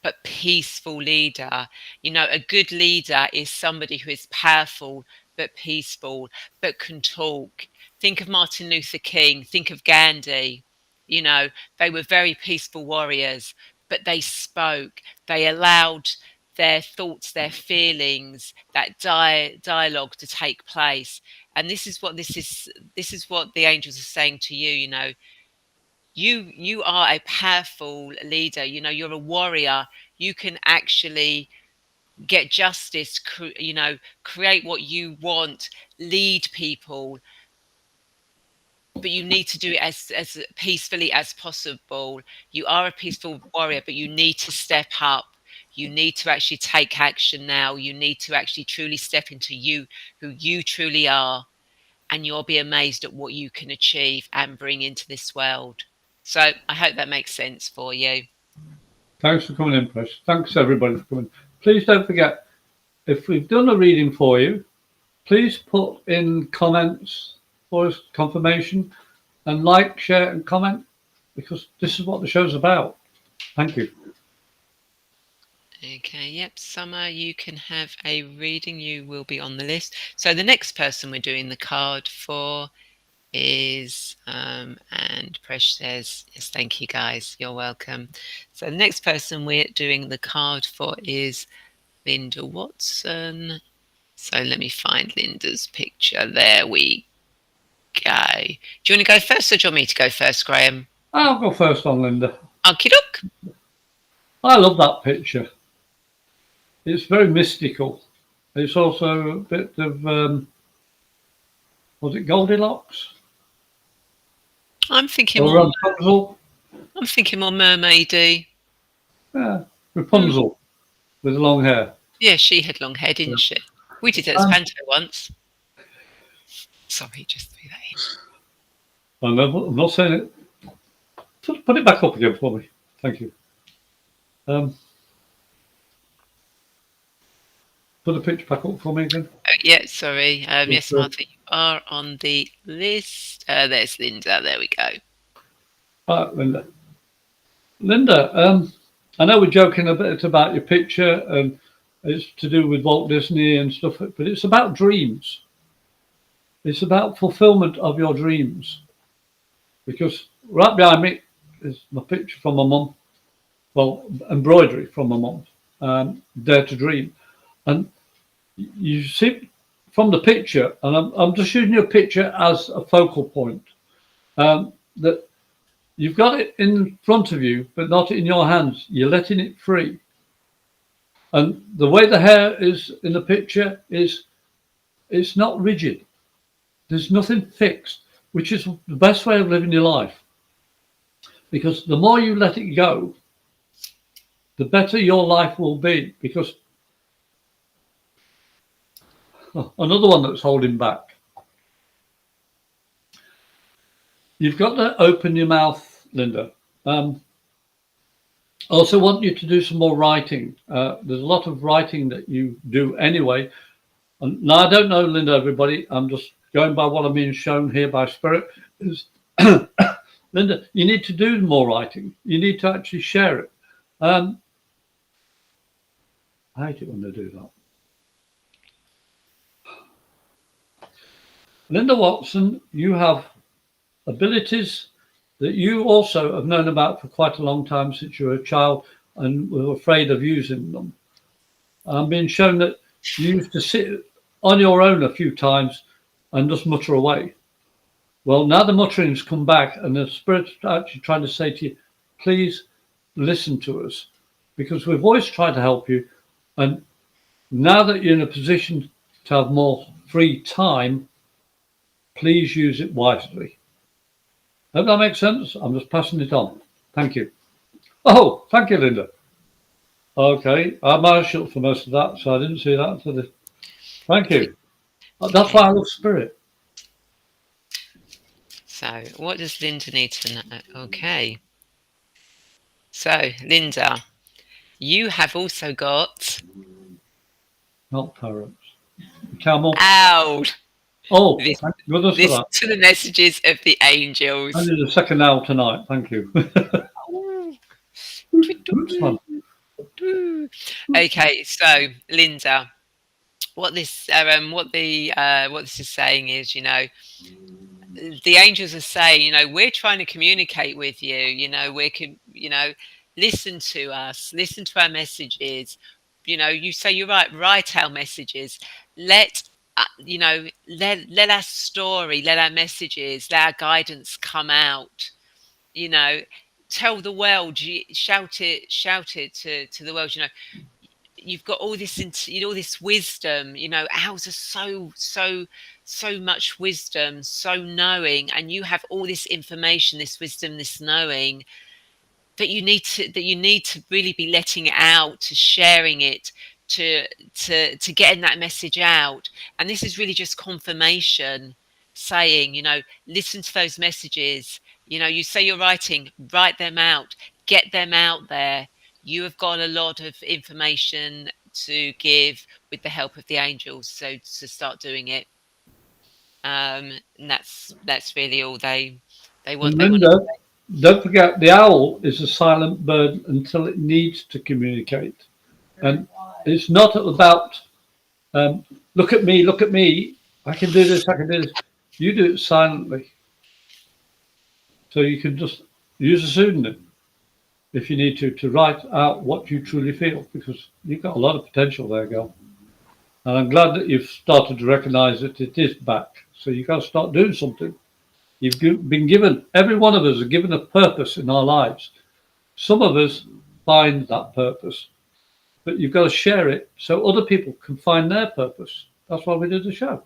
but peaceful leader. You know, a good leader is somebody who is powerful but peaceful, but can talk. Think of Martin Luther King, think of Gandhi. You know, they were very peaceful warriors, but they spoke, they allowed their thoughts, their feelings, that dialogue to take place. And this is what the angels are saying to you. You know, you are a powerful leader. You know, you're a warrior. You can actually get justice, you know, create what you want, lead people, but you need to do it as peacefully as possible. You are a peaceful warrior, but you need to step up. You need to actually take action now. You need to actually truly step into you, who you truly are, and you'll be amazed at what you can achieve and bring into this world. So I hope that makes sense for you. Thanks for coming in, Presh. Thanks, everybody, for coming. Please don't forget, if we've done a reading for you, please put in comments for us, confirmation, and like, share, and comment, because this is what the show's about. Thank you. Okay, yep, Summer, you can have a reading. You will be on the list. So the next person we're doing the card for is, and Presh says, yes, thank you guys, you're welcome. So the next person we're doing the card for is Linda Watson. So let me find Linda's picture. There we go. Do you want to go first, or do you want me to go first, Graham? I'll go first on Linda. Okie doke. I love that picture. It's very mystical. It's also a bit of, was it Goldilocks? I'm thinking Or more. Rapunzel? I'm thinking more mermaidy. Yeah, Rapunzel with long hair. Yeah, she had long hair, didn't she? We did it as panto once. Sorry, just threw that in. I'm not saying it. Put it back up again for me. Thank you. Put the picture back up for me again. Yeah, sorry. Yes, Martha, you are on the list. There's Linda. There we go. All right, Linda. Linda, I know we're joking a bit about your picture, and it's to do with Walt Disney and stuff, but it's about dreams. It's about fulfillment of your dreams. Because right behind me is my picture from my mum. Well, embroidery from my mum. Dare to Dream. And you see from the picture, and I'm just using your picture as a focal point, that you've got it in front of you, but not in your hands. You're letting it free. And the way the hair is in the picture is, it's not rigid. There's nothing fixed, which is the best way of living your life. Because the more you let it go, the better your life will be. Because another one that's holding back. You've got to open your mouth, Linda. I also want you to do some more writing. There's a lot of writing that you do anyway. And now I don't know, Linda, everybody. I'm just going by what I'm being shown here by Spirit. Is Linda, you need to do more writing. You need to actually share it. I hate it when they do that. Linda Watson, you have abilities that you also have known about for quite a long time since you were a child and were afraid of using them. I'm being shown that you used to sit on your own a few times and just mutter away. Well, now the muttering's come back and the spirit's actually trying to say to you, please listen to us, because we've always tried to help you. And now that you're in a position to have more free time, please use it wisely. Hope that makes sense. I'm just passing it on. Thank you. Oh, thank you, Linda. Okay, I might have shut for most of that, so I didn't see that until this. Thank you. That's why I love spirit. So, what does Linda need to know? Okay. So, Linda, you have also got... Not parrots. Camel. Owl. Oh, Listen, thank goodness for listen that. to the messages of the angels. I need a second owl tonight. Thank you. Okay, so Linda, what this is saying is, the angels are saying, we're trying to communicate with you. Listen to us, listen to our messages. You say you're right. Write our messages. Let let our story, let our messages, let our guidance come out. Tell the world, shout it to the world. You've got all this all this wisdom. Owls are so much wisdom, so knowing, and you have all this information, this wisdom, this knowing, that you need to really be letting it out, to sharing it, to getting that message out. And this is really just confirmation, saying, listen to those messages. You say you're writing, write them out, get them out there. You have got a lot of information to give with the help of the angels, so to start doing it. And that's really all they want. Linda, don't forget the owl is a silent bird until it needs to communicate. And it's not about look at me, look at me. I can do this, I can do this. You do it silently. So you can just use a pseudonym if you need to write out what you truly feel, because you've got a lot of potential there, girl. And I'm glad that you've started to recognize that it is back. So you've got to start doing something. You've been given, every one of us are given a purpose in our lives. Some of us find that purpose, but you've got to share it so other people can find their purpose. That's why we do the show.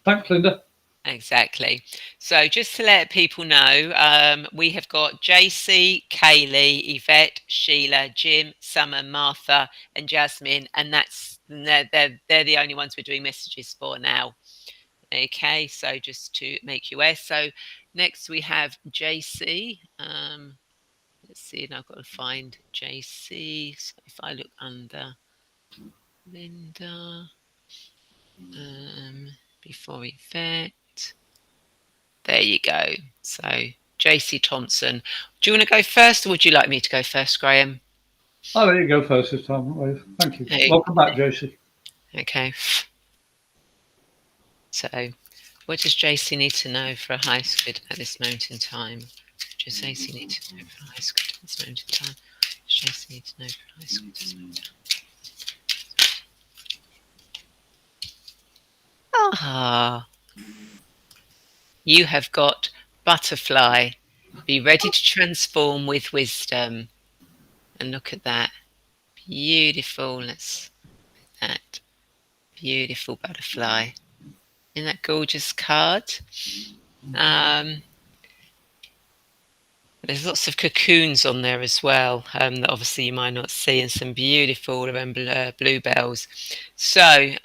Thanks, Linda. Exactly. So just to let people know, we have got JC, Kaylee, Yvette, Sheila, Jim, Summer, Martha, and Jasmine, and they're the only ones we're doing messages for now. Okay, so just to make you aware. So next we have JC. Let's see, and I've got to find JC. So if I look under Linda, before Yvette. There you go. So, JC Thompson. Do you want to go first, or would you like me to go first, Graham? I'll let you go first this time. Thank you. Okay. Welcome back, JC. Okay. So, what does JC need to know for a high squid at this moment in time? What does JC need to know for a high squid at this moment in time? What does JC need to know for a high squid at this moment in time? Ah. You have got butterfly. Be ready to transform with wisdom. And look at that. Beautiful. Let's look at that. Beautiful butterfly. Isn't that gorgeous card? There's lots of cocoons on there as well, that obviously you might not see, and some beautiful bluebells. So,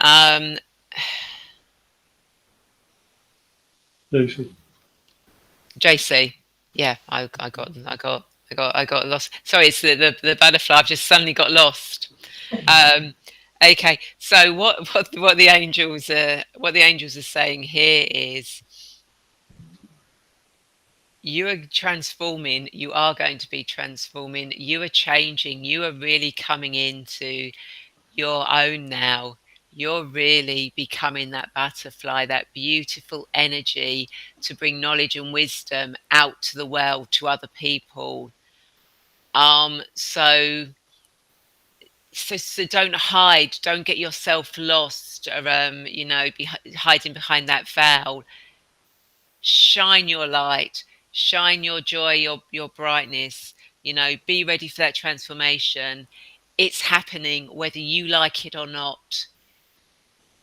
JC, yeah, I got lost. Sorry, it's the butterfly. I've just suddenly got lost. Okay, so what the angels are saying here is, You are transforming. You are going to be transforming. You are changing. You are really coming into your own now. You're really becoming that butterfly, that beautiful energy to bring knowledge and wisdom out to the world, to other people. So so don't hide, don't get yourself lost, or hiding behind that veil. Shine your light, shine your joy, your brightness. Be ready for that transformation. It's happening whether you like it or not.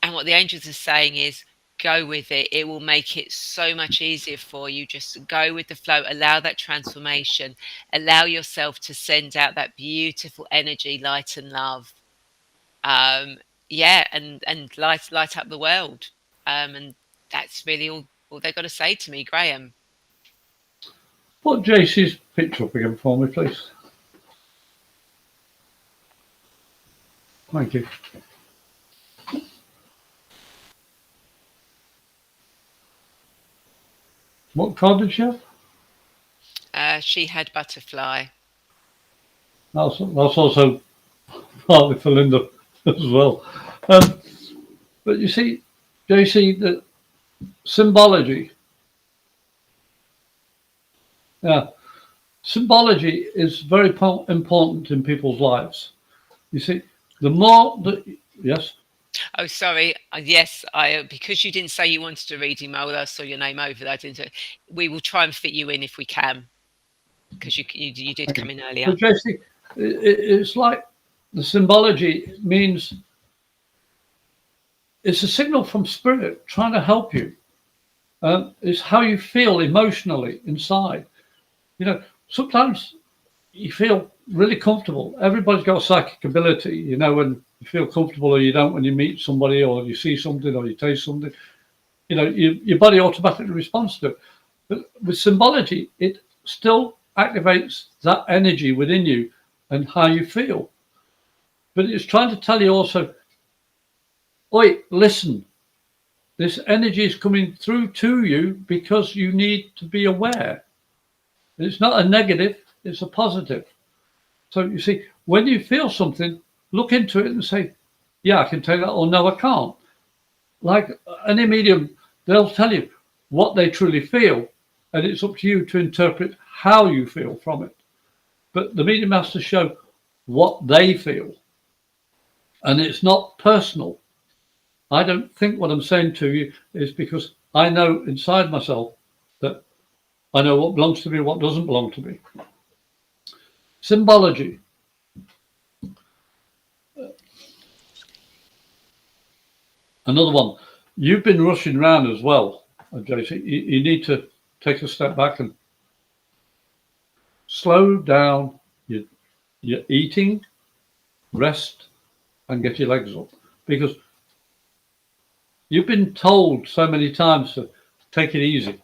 And what the angels are saying is, go with it. It will make it so much easier for you. Just go with the flow, allow that transformation, allow yourself to send out that beautiful energy, light and love. um yeah, and light up the world. And that's really all they've got to say to me, Graham. Put JC's picture up again for me, please. Thank you. What card did she have? She had butterfly. That's also partly for Linda as well. Um, but you see, JC, the symbology, yeah, symbology is very important in people's lives. You see, the more that, yes, Oh, sorry. Yes, I because you didn't say you wanted to read email, I saw your name over that. We will try and fit you in if we can, because you did come okay. in But earlier. JC, it's like the symbology means it's a signal from spirit trying to help you. It's how you feel emotionally inside. Sometimes you feel really comfortable. Everybody's got a psychic ability, when you feel comfortable or you don't when you meet somebody or you see something or you taste something, your body automatically responds to it. But with symbology, it still activates that energy within you and how you feel. But it's trying to tell you also, oi, listen, this energy is coming through to you because you need to be aware. It's not a negative, it's a positive. So you see, when you feel something, look into it and say, yeah, I can take that, or no, I can't. Like any medium, they'll tell you what they truly feel, and it's up to you to interpret how you feel from it. But the medium has to show what they feel, and it's not personal. I don't think what I'm saying to you is because I know inside myself that I know what belongs to me, what doesn't belong to me. Symbology. Another one. You've been rushing around as well, JC. You need to take a step back and slow down your eating, rest, and get your legs up. Because you've been told so many times to take it easy.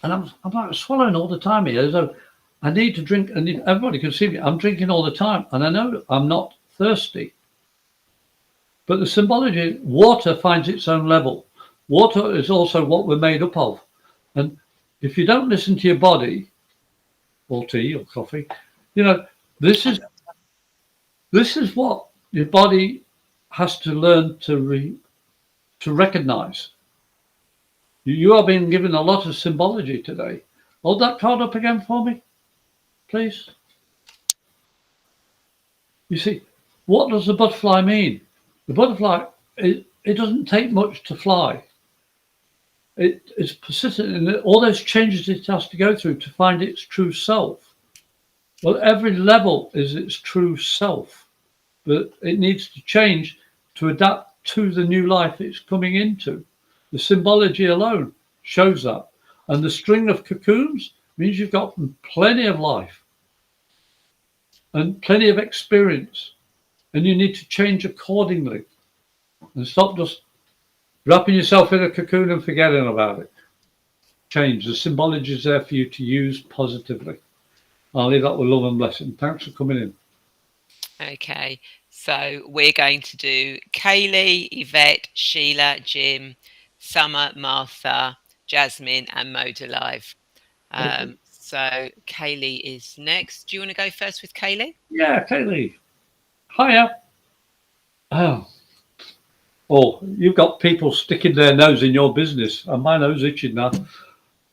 And I'm like swallowing all the time here. So I need to drink. Everybody can see me. I'm drinking all the time. And I know I'm not thirsty. But the symbology, water finds its own level. Water is also what we're made up of. And if you don't listen to your body, or tea or coffee, you know, this is this is what your body has to learn to recognize. You are being given a lot of symbology today. Hold that card up again for me, please. You see, what does the butterfly mean? The butterfly, it doesn't take much to fly. It is persistent in all those changes it has to go through to find its true self. Well, every level is its true self, but it needs to change to adapt to the new life it's coming into. The symbology alone shows that. And the string of cocoons means you've got plenty of life and plenty of experience. And you need to change accordingly and stop just wrapping yourself in a cocoon and forgetting about it. Change. The symbology is there for you to use positively. I'll leave that with love and blessing. Thanks for coming in. Okay, so we're going to do Kaylee, Yvette, Sheila, Jim, Summer, Martha, Jasmine, and Mode Alive. So Kaylee is next. Do you want to go first with Kaylee? Yeah, Kaylee. Hiya. Oh, you've got people sticking their nose in your business, and my nose itching now.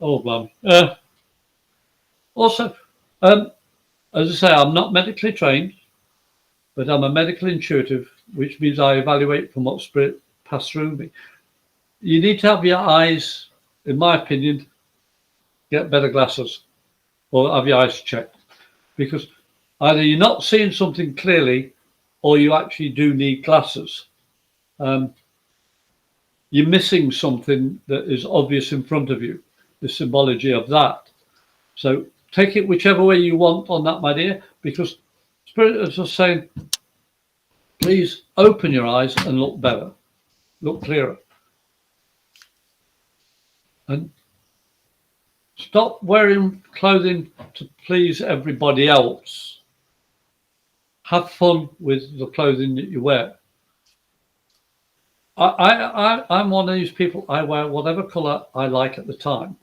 Oh, man. Also, as I say, I'm not medically trained, but I'm a medical intuitive, which means I evaluate from what spirit passed through me. You need to have your eyes, in my opinion, get better glasses or have your eyes checked, because either you're not seeing something clearly or you actually do need glasses. You're missing something that is obvious in front of you, the symbology of that. So take it whichever way you want on that, my dear, because Spirit is just saying, please open your eyes and look better, look clearer. And stop wearing clothing to please everybody else. Have fun with the clothing that you wear. I'm one of these people, I wear whatever colour I like at the time.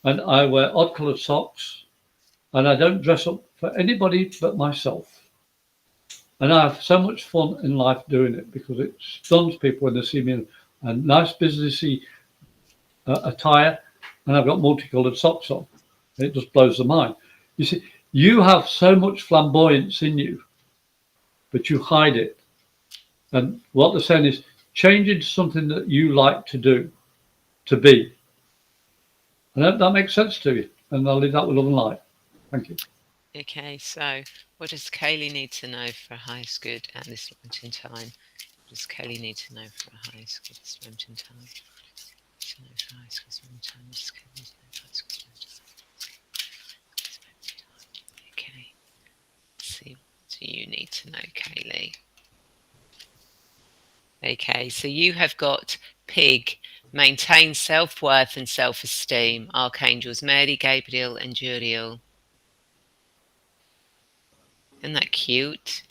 And I wear odd coloured socks, and I don't dress up for anybody but myself. And I have so much fun in life doing it because it stuns people when they see me in a nice businessy attire and I've got multicoloured socks on. It just blows the mind. You see, you have so much flamboyance in you, but you hide it. And what they're saying is change into something that you like to do, to be. And that makes sense to you. And I'll leave that with love and light. Thank you. Okay, so what does Kaylee need to know for highest good at this moment in time? What does Kaylee need to know for highest good at this moment in time? Okay, let's see, what do you need to know, Kaylee? Okay, so you have got Pig, maintain self-worth and self-esteem, Archangels Mary, Gabriel and Juriel. Isn't that cute?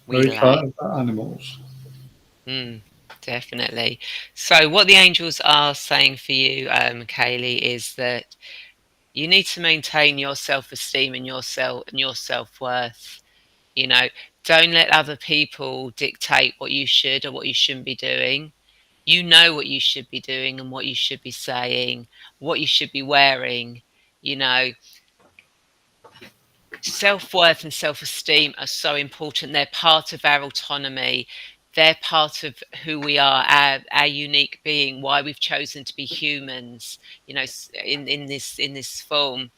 Very excited about animals. Definitely. So what the angels are saying for you, Kaylee, is that you need to maintain your self-esteem and your self-worth. You know, don't let other people dictate what you should or what you shouldn't be doing. You know what you should be doing and what you should be saying, what you should be wearing. You know, self-worth and self-esteem are so important. They're part of our autonomy. They're part of who we are, our unique being, why we've chosen to be humans, you know, in this form.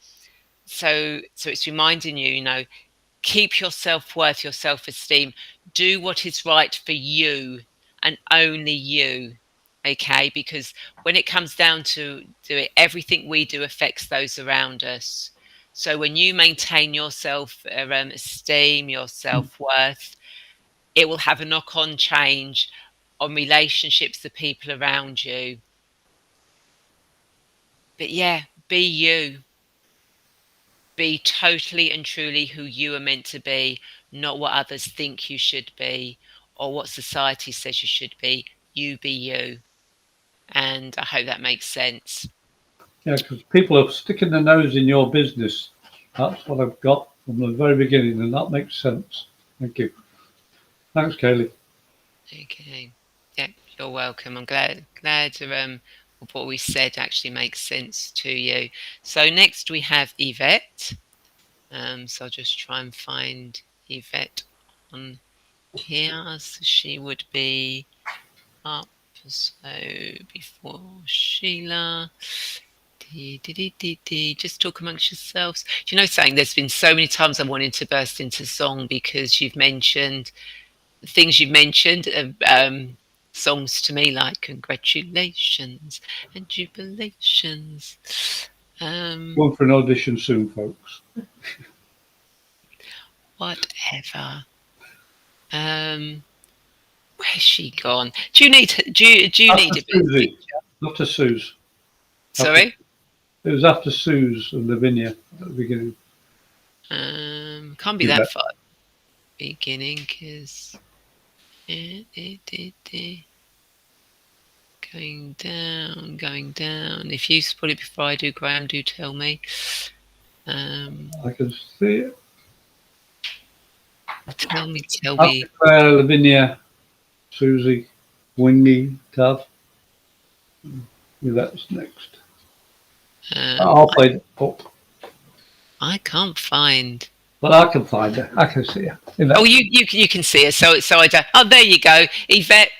So it's reminding you, you know, keep your self-worth, your self-esteem, do what is right for you and only you. Okay, because when it comes down to it, everything we do affects those around us. So when you maintain your self-esteem, your self-worth, it will have a knock-on change on relationships, the people around you. But yeah, be you. Be totally and truly who you are meant to be, not what others think you should be or what society says you should be. You be you. And I hope that makes sense. Yeah, because people are sticking their nose in your business. That's what I've got from the very beginning, and that makes sense. Thank you. Thanks, Kaylee. Okay. Yeah, you're welcome. I'm glad what we said actually makes sense to you. So next we have Yvette. So I'll just try and find Yvette on here. So she would be up. So before Sheila. Just talk amongst yourselves. Do you know something? There's been so many times I wanted to burst into song because you've mentioned things you've mentioned, songs to me like congratulations and jubilations. Going for an audition soon, folks. Whatever. Where's she gone? Do you need do you need After a bit of Susie, picture? not a Suze. After, Sorry? it was after Suze and Lavinia at the beginning. Can't be that far beginning because Going down, going down. If you spot it before I do, Graham, do tell me. I can see it. Tell me. After Claire, Lavinia, Susie, Wingy, Tav. That's next. I'll play it up. I can't find. But I can find it. I can see it. Oh, you can see it. So I don't. Oh, there you go, Yvette.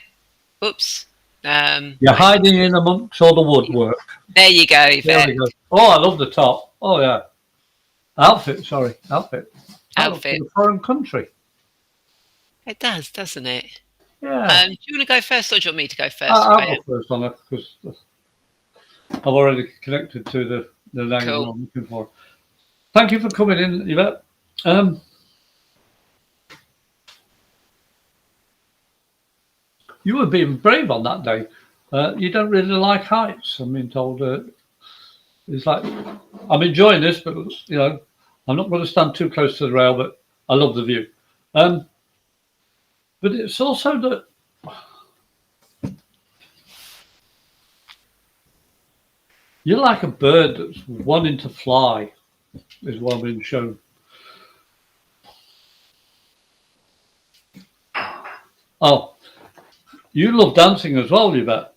Oops. You're hiding in amongst all the woodwork. There you go, Yvette. There we go. Oh, I love the top. Oh yeah. Outfit. Sorry, outfit. Outfit. A foreign country. It does, doesn't it? Yeah. Do you want to go first, or do you want me to go first? I'll go first on it because I've already connected to the name Cool. I'm looking for. Thank you for coming in, Yvette. You were being brave on that day. You don't really like heights. I'm being told. It's like I'm enjoying this, but I'm not going to stand too close to the rail. But I love the view. But it's also that you're like a bird that's wanting to fly, is what I'm being shown. Oh, you love dancing as well, Yvette.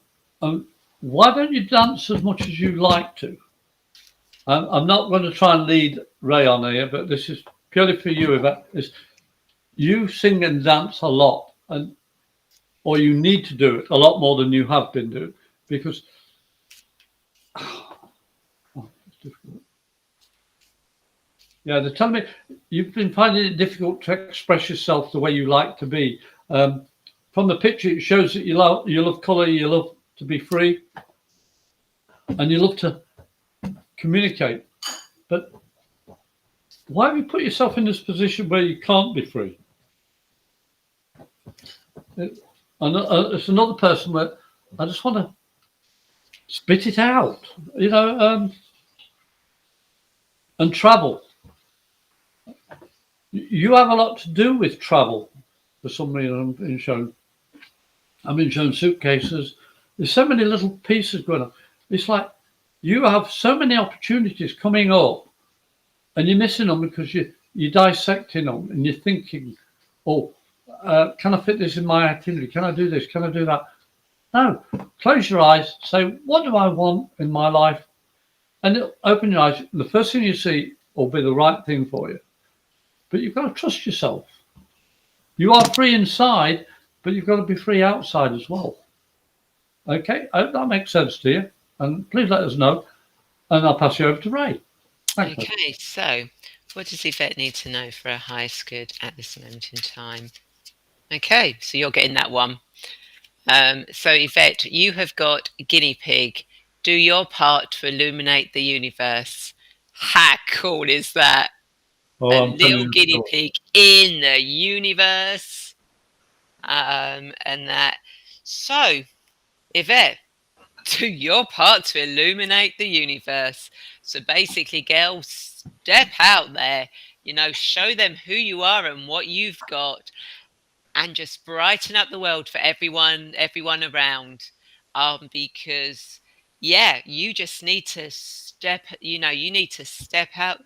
Why don't you dance as much as you like to? I'm not going to try and lead Ray on here, but this is purely for you, Yvette. You sing and dance a lot, or you need to do it a lot more than you have been doing, because it's difficult. Yeah, they're telling me you've been finding it difficult to express yourself the way you like to be. From the picture, it shows that you love colour, you love to be free, and you love to communicate. But why have you put yourself in this position where you can't be free? It's another person where I just want to spit it out, and travel. You have a lot to do with travel. For some reason, I'm being shown suitcases. There's so many little pieces going on. It's like you have so many opportunities coming up, and you're missing them because you're dissecting them and you're thinking, "Oh, can I fit this in my itinerary? Can I do this? Can I do that?" No. Close your eyes. Say, "What do I want in my life?" And open your eyes. The first thing you see will be the right thing for you. But you've got to trust yourself. You are free inside, but you've got to be free outside as well. Okay, I hope that makes sense to you. And please let us know. And I'll pass you over to Ray. Thanks, okay, Ray. so what does Yvette need to know for a highest good at this moment in time? Okay, so you're getting that one. So Yvette, you have got guinea pig. Do your part to illuminate the universe. How cool is that? A little guinea pig in the universe. And that. So, Yvette, do your part to illuminate the universe. So basically, girls, step out there, show them who you are and what you've got, and just brighten up the world for everyone around. Because you just need to you need to step out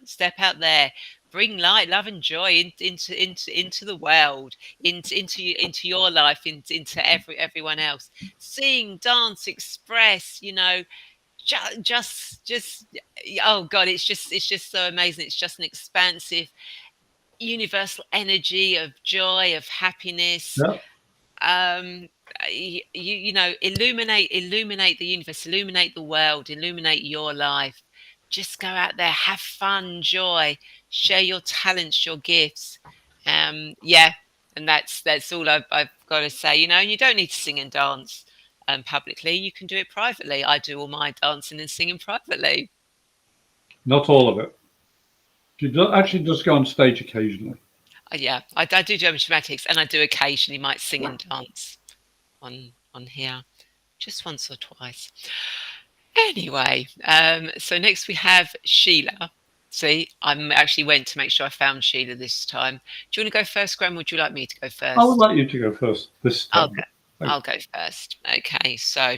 there, bring light, love, and joy into the world, into your life, into everyone else. Sing, dance, express. Just oh God, it's just so amazing. It's just an expansive, universal energy of joy, of happiness. Yeah. Illuminate the universe, illuminate the world, illuminate your life. Just go out there, have fun, joy, share your talents, your gifts. And that's all I've got to say. And you don't need to sing and dance publicly. You can do it privately. I do all my dancing and singing privately. Not all of it. She actually does go on stage occasionally. Yeah, I do German dramatics, and I do occasionally might sing and dance on here, just once or twice. Anyway, so next we have Sheila. See, I actually went to make sure I found Sheila this time. Do you want to go first, Graham, or would you like me to go first? I would like you to go first this time. I'll go first. Okay, so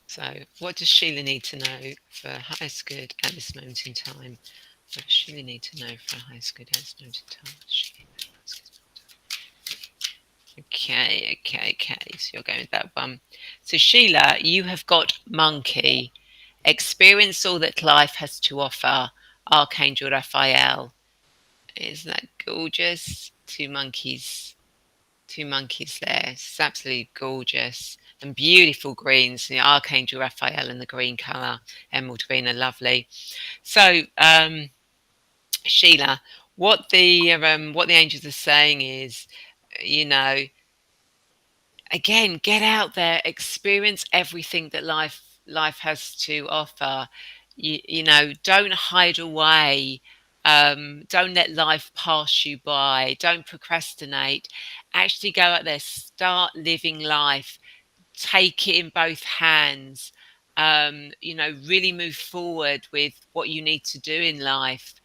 So, what does Sheila need to know for highest good at this moment in time? What does Sheila need to know for highest good at this moment in time? Okay. So you're going with that one. So Sheila, you have got monkey. Experience all that life has to offer. Archangel Raphael. Isn't that gorgeous? Two monkeys there. It's absolutely gorgeous. And beautiful greens. The Archangel Raphael and the green colour, emerald green, are lovely. So, Sheila, what the angels are saying is, you know, again, get out there, experience everything that life has to offer. You know, don't hide away. Don't let life pass you by. Don't procrastinate. Actually go out there, start living life, take it in both hands. You know, really move forward with what you need to do in life.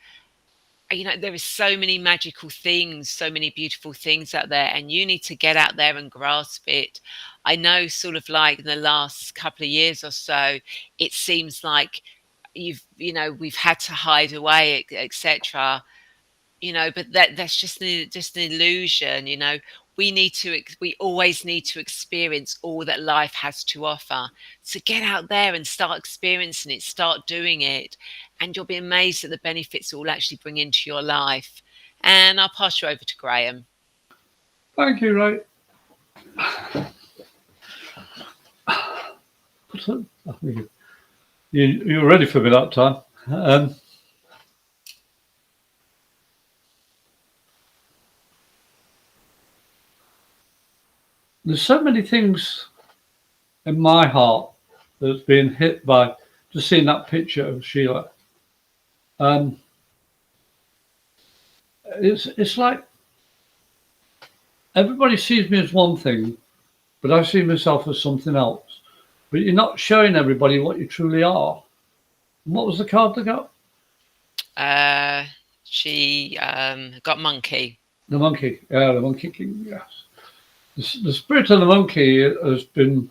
You know, there is so many magical things, so many beautiful things out there, and you need to get out there and grasp it. I know, sort of like in the last couple of years or so, it seems like we've had to hide away, etc. You know, but that's just an illusion. You know, we always need to experience all that life has to offer. So get out there and start experiencing it, start doing it, and you'll be amazed at the benefits it will actually bring into your life. And I'll pass you over to Graham. Thank you, Ray. You were ready for me that time. There's so many things in my heart that's been hit by just seeing that picture of Sheila. It's like everybody sees me as one thing, but I see myself as something else. But you're not showing everybody what you truly are. And what was the card they got? She got monkey. The monkey. Yeah, the monkey king, yes. The spirit of the monkey has been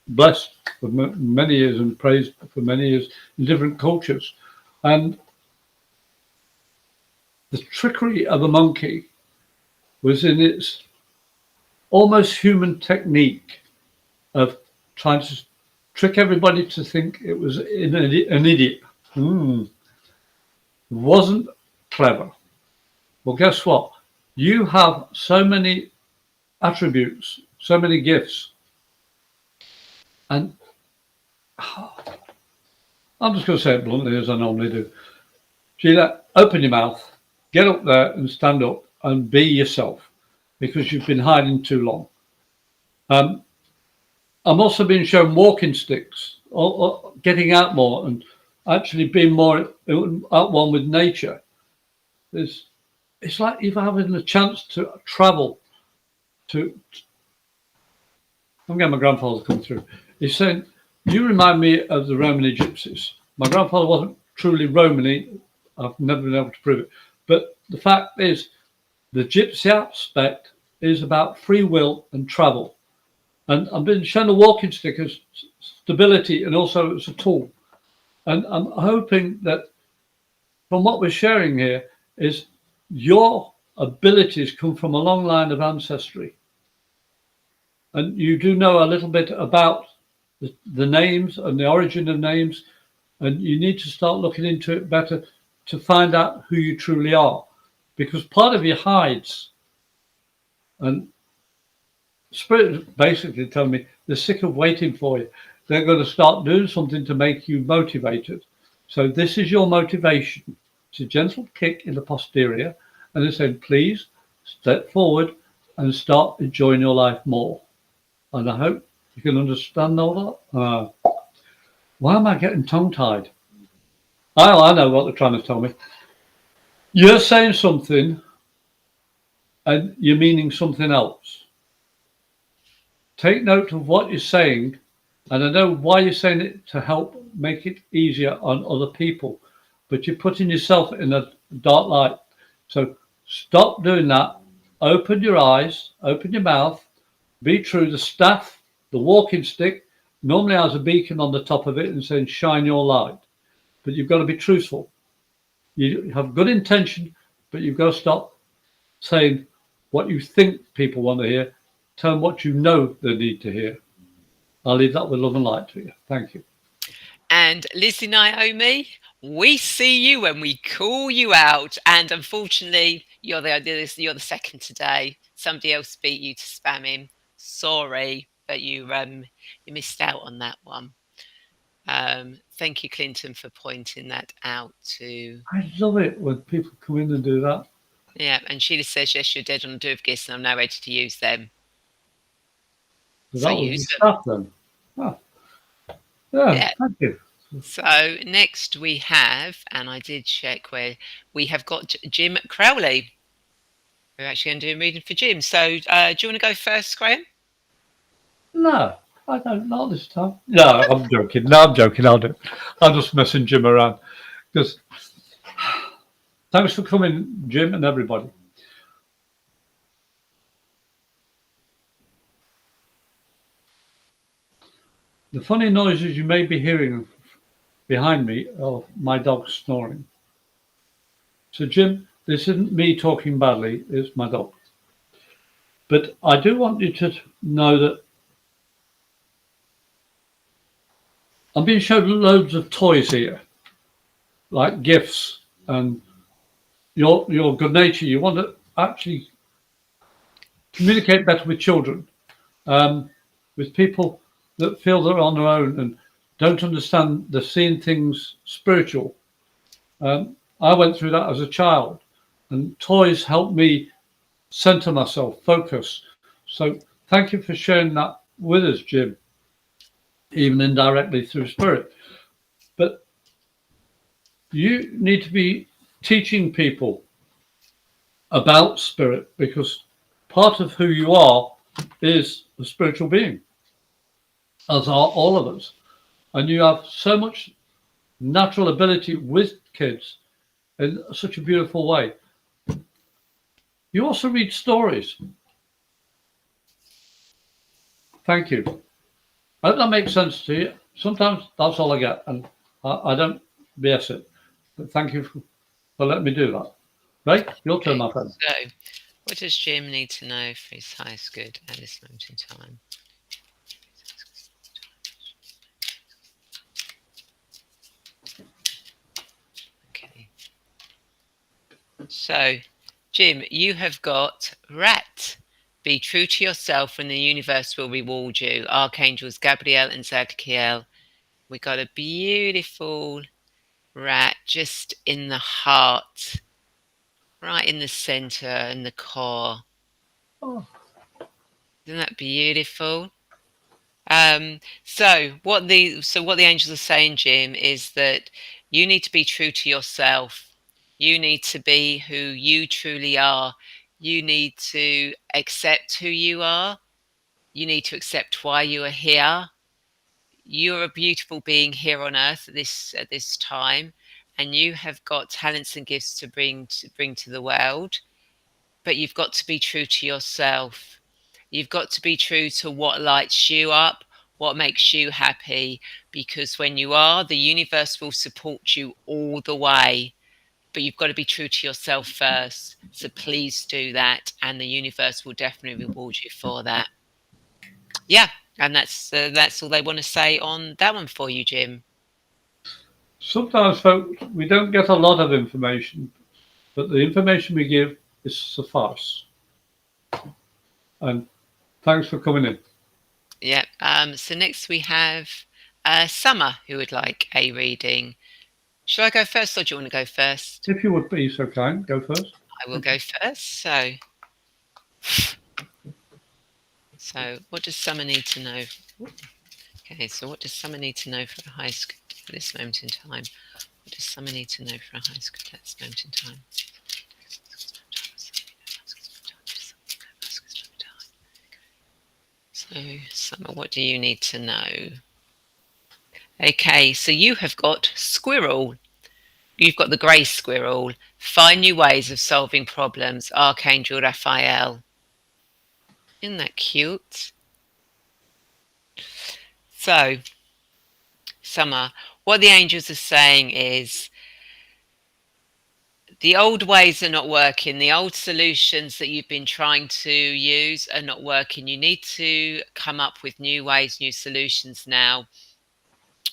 blessed for many years and praised for many years in different cultures. And the trickery of a monkey was in its almost human technique of trying to trick everybody to think it was an idiot. It wasn't clever. Well, guess what? You have so many attributes, so many gifts. And I'm just going to say it bluntly, as I normally do. Sheila, open your mouth, get up there and stand up and be yourself, because you've been hiding too long. I'm also being shown walking sticks, or getting out more and actually being more at one with nature. It's like you're having a chance to travel. I'm getting my grandfather to come through. He's saying, you remind me of the Romany gypsies. My grandfather wasn't truly Romany. I've never been able to prove it. But the fact is, the gypsy aspect is about free will and travel. And I've been shown a walking stick as stability and also as a tool. And I'm hoping that from what we're sharing here is your abilities come from a long line of ancestry. And you do know a little bit about the names and the origin of names, and you need to start looking into it better to find out who you truly are, because part of you hides. And Spirit basically telling me they're sick of waiting for you. They're going to start doing something to make you motivated. So this is your motivation. It's a gentle kick in the posterior, and they're saying, please step forward and start enjoying your life more. And I hope you can understand all that. Why am I getting tongue-tied? I know what they're trying to tell me. You're saying something and you're meaning something else. Take note of what you're saying, and I know why you're saying it, to help make it easier on other people, but you're putting yourself in a dark light. So stop doing that. Open your eyes, open your mouth, be true. The staff The walking stick normally has a beacon on the top of it and saying, shine your light. But you've got to be truthful. You have good intention, but you've got to stop saying what you think people want to hear. Tell them what you know they need to hear. I'll leave that with love and light to you. Thank you. And Lizzie Naomi, we see you when we call you out. And unfortunately, you're the second today. Somebody else beat you to spam him. Sorry, but you missed out on that one. Thank you, Clinton, for pointing that out too. I love it when people come in and do that. Yeah, and Sheila says, yes, you're dead on the Duvgis, and I'm now ready to use them. So that was the stuff then. Oh. Yeah, thank you. So next we have, and I did check where we have got Jim Crowley. We're actually going to do a reading for Jim. So do you want to go first, Graham? No, I don't. Not this time. No, I'm joking. No, I'm joking. I'll do. I'm just messing Jim around. Because thanks for coming, Jim, and everybody. The funny noises you may be hearing behind me are my dog snoring. So, Jim, this isn't me talking badly, it's my dog. But I do want you to know that I'm being shown loads of toys here, like gifts, and your good nature. You want to actually communicate better with children, with people that feel they're on their own and don't understand they're seeing things spiritual. I went through that as a child, and toys helped me center myself, focus. So thank you for sharing that with us, Jim, even indirectly through spirit. But you need to be teaching people about spirit, because part of who you are is a spiritual being, as are all of us. And you have so much natural ability with kids in such a beautiful way. You also read stories. Thank you. I hope that makes sense to you. Sometimes that's all I get, and I don't BS it. But thank you for letting me do that. Right? Your turn, my friend. So, what does Jim need to know for his highest good at this moment in time? Okay. So, Jim, you have got rat. Be true to yourself and the universe will reward you. Archangels Gabriel and Zadkiel. We got a beautiful rat just in the heart, right in the center, in the core. Oh. Isn't that beautiful? So what the angels are saying, Jim, is that you need to be true to yourself. You need to be who you truly are. You need to accept who you are. You need to accept why you are here. You're a beautiful being here on earth at this time, and you have got talents and gifts to bring to the world. But you've got to be true to yourself. You've got to be true to what lights you up, what makes you happy, because when you are, the universe will support you all the way. But you've got to be true to yourself first. So please do that, and the universe will definitely reward you for that. Yeah, and that's all they want to say on that one for you, Jim. Sometimes, folks, we don't get a lot of information, but the information we give is suffice. And thanks for coming in. Yeah. So next we have Summer, who would like a reading. Shall I go first, or do you want to go first? If you would be so kind, go first. I will go first. So what does Summer need to know? Okay, so what does Summer need to know for the high school at this moment in time? What does Summer need to know for a high school at this moment in time? So, Summer, what do you need to know? Okay, so you have got squirrel. You've got the grey squirrel. Find new ways of solving problems. Archangel Raphael. Isn't that cute? So, Summer, what the angels are saying is the old ways are not working. The old solutions that you've been trying to use are not working. You need to come up with new ways, new solutions now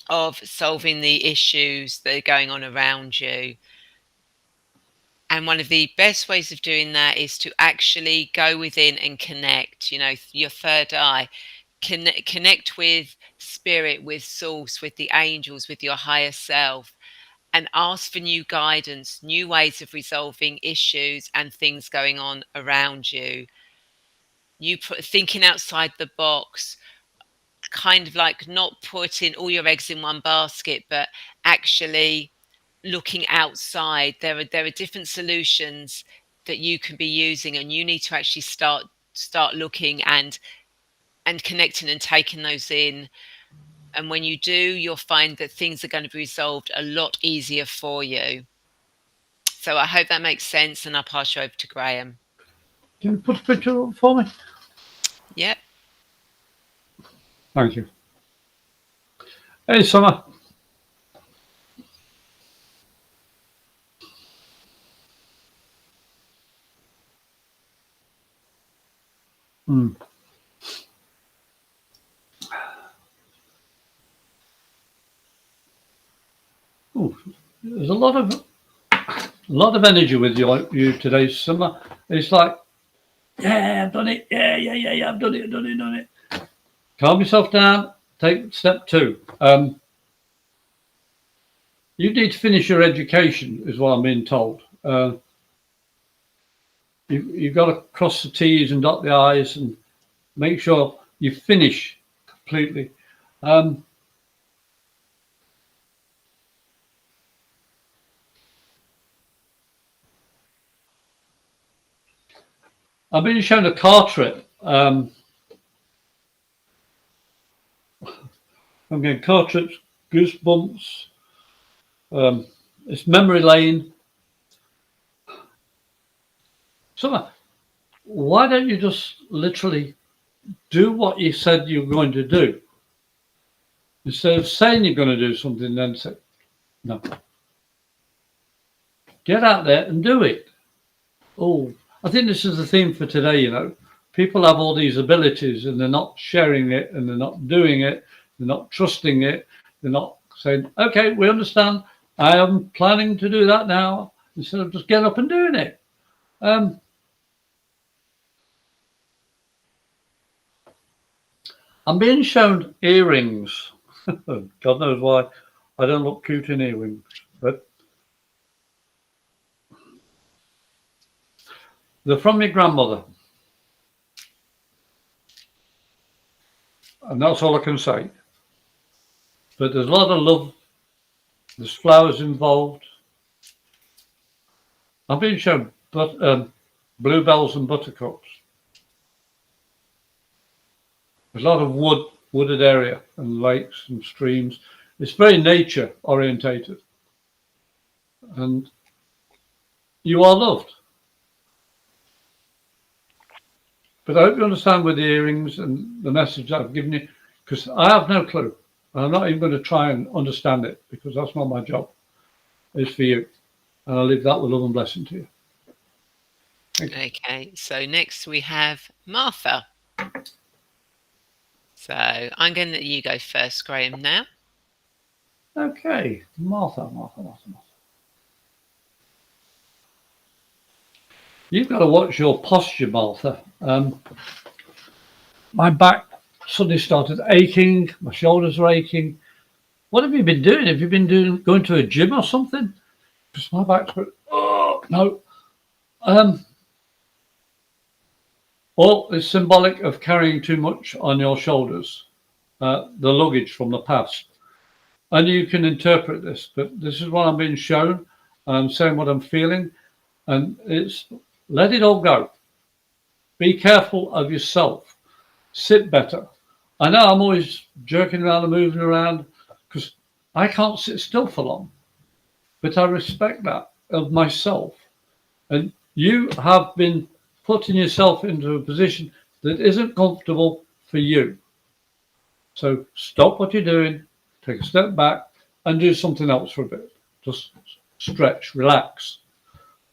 of solving the issues that are going on around you. And one of the best ways of doing that is to actually go within and connect, your third eye. Connect with spirit, with source, with the angels, with your higher self, and ask for new guidance, new ways of resolving issues and things going on around you. Thinking outside the box, kind of like not putting all your eggs in one basket, but actually looking outside. There are different solutions that you can be using, and you need to actually start looking and connecting and taking those in. And when you do, you'll find that things are going to be resolved a lot easier for you. So I hope that makes sense, and I'll pass you over to Graham. Can you put a picture up for me? Yep. Thank you. Hey, Summer. Ooh, there's a lot of energy with you today, Summer. It's like, yeah, I've done it. Yeah, I've done it. Calm yourself down. Take step 2. You need to finish your education, is what I'm being told. You've got to cross the T's and dot the I's and make sure you finish completely. I've been shown a car trip. I'm getting car trips, goosebumps. It's memory lane. Summer, why don't you just literally do what you said you were going to do? Instead of saying you're going to do something, then say, no. Get out there and do it. Oh, I think this is the theme for today, People have all these abilities and they're not sharing it and they're not doing it. They're not trusting it. They're not saying, okay, we understand. I am planning to do that now, instead of just getting up and doing it. I'm being shown earrings. God knows why I don't look cute in earrings, but they're from your grandmother. And that's all I can say. But there's a lot of love. There's flowers involved. I'm being shown bluebells and buttercups. There's a lot of wooded area and lakes and streams. It's very nature orientated. And you are loved. But I hope you understand with the earrings and the message I've given you, because I have no clue. I'm not even going to try and understand it, because that's not my job. It's for you. And I'll leave that with love and blessing to you. Okay, so next we have Martha. So I'm going to let you go first, Graham, now. Okay, Martha. You've got to watch your posture, Martha. My back suddenly started aching. My shoulders are aching. What have you been doing? Have you been going to a gym or something? Because my back's going, oh, no. Well, it's symbolic of carrying too much on your shoulders, the luggage from the past. And you can interpret this, but this is what I'm being shown. I'm saying what I'm feeling, and it's let it all go. Be careful of yourself. Sit better. I know I'm always jerking around and moving around because I can't sit still for long, but I respect that of myself. And you have been putting yourself into a position that isn't comfortable for you. So stop what you're doing, take a step back, and do something else for a bit. Just stretch, relax.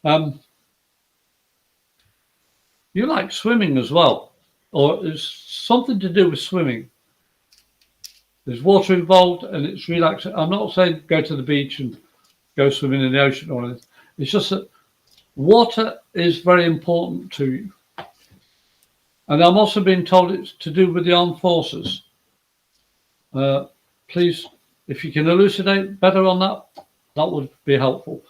Um, you like swimming as well, or it's something to do with swimming. There's water involved, and it's relaxing. I'm not saying go to the beach and go swimming in the ocean or anything. It's just that water is very important to you. And I'm also being told it's to do with the armed forces. Uh, Please, if you can elucidate better on that, that would be helpful.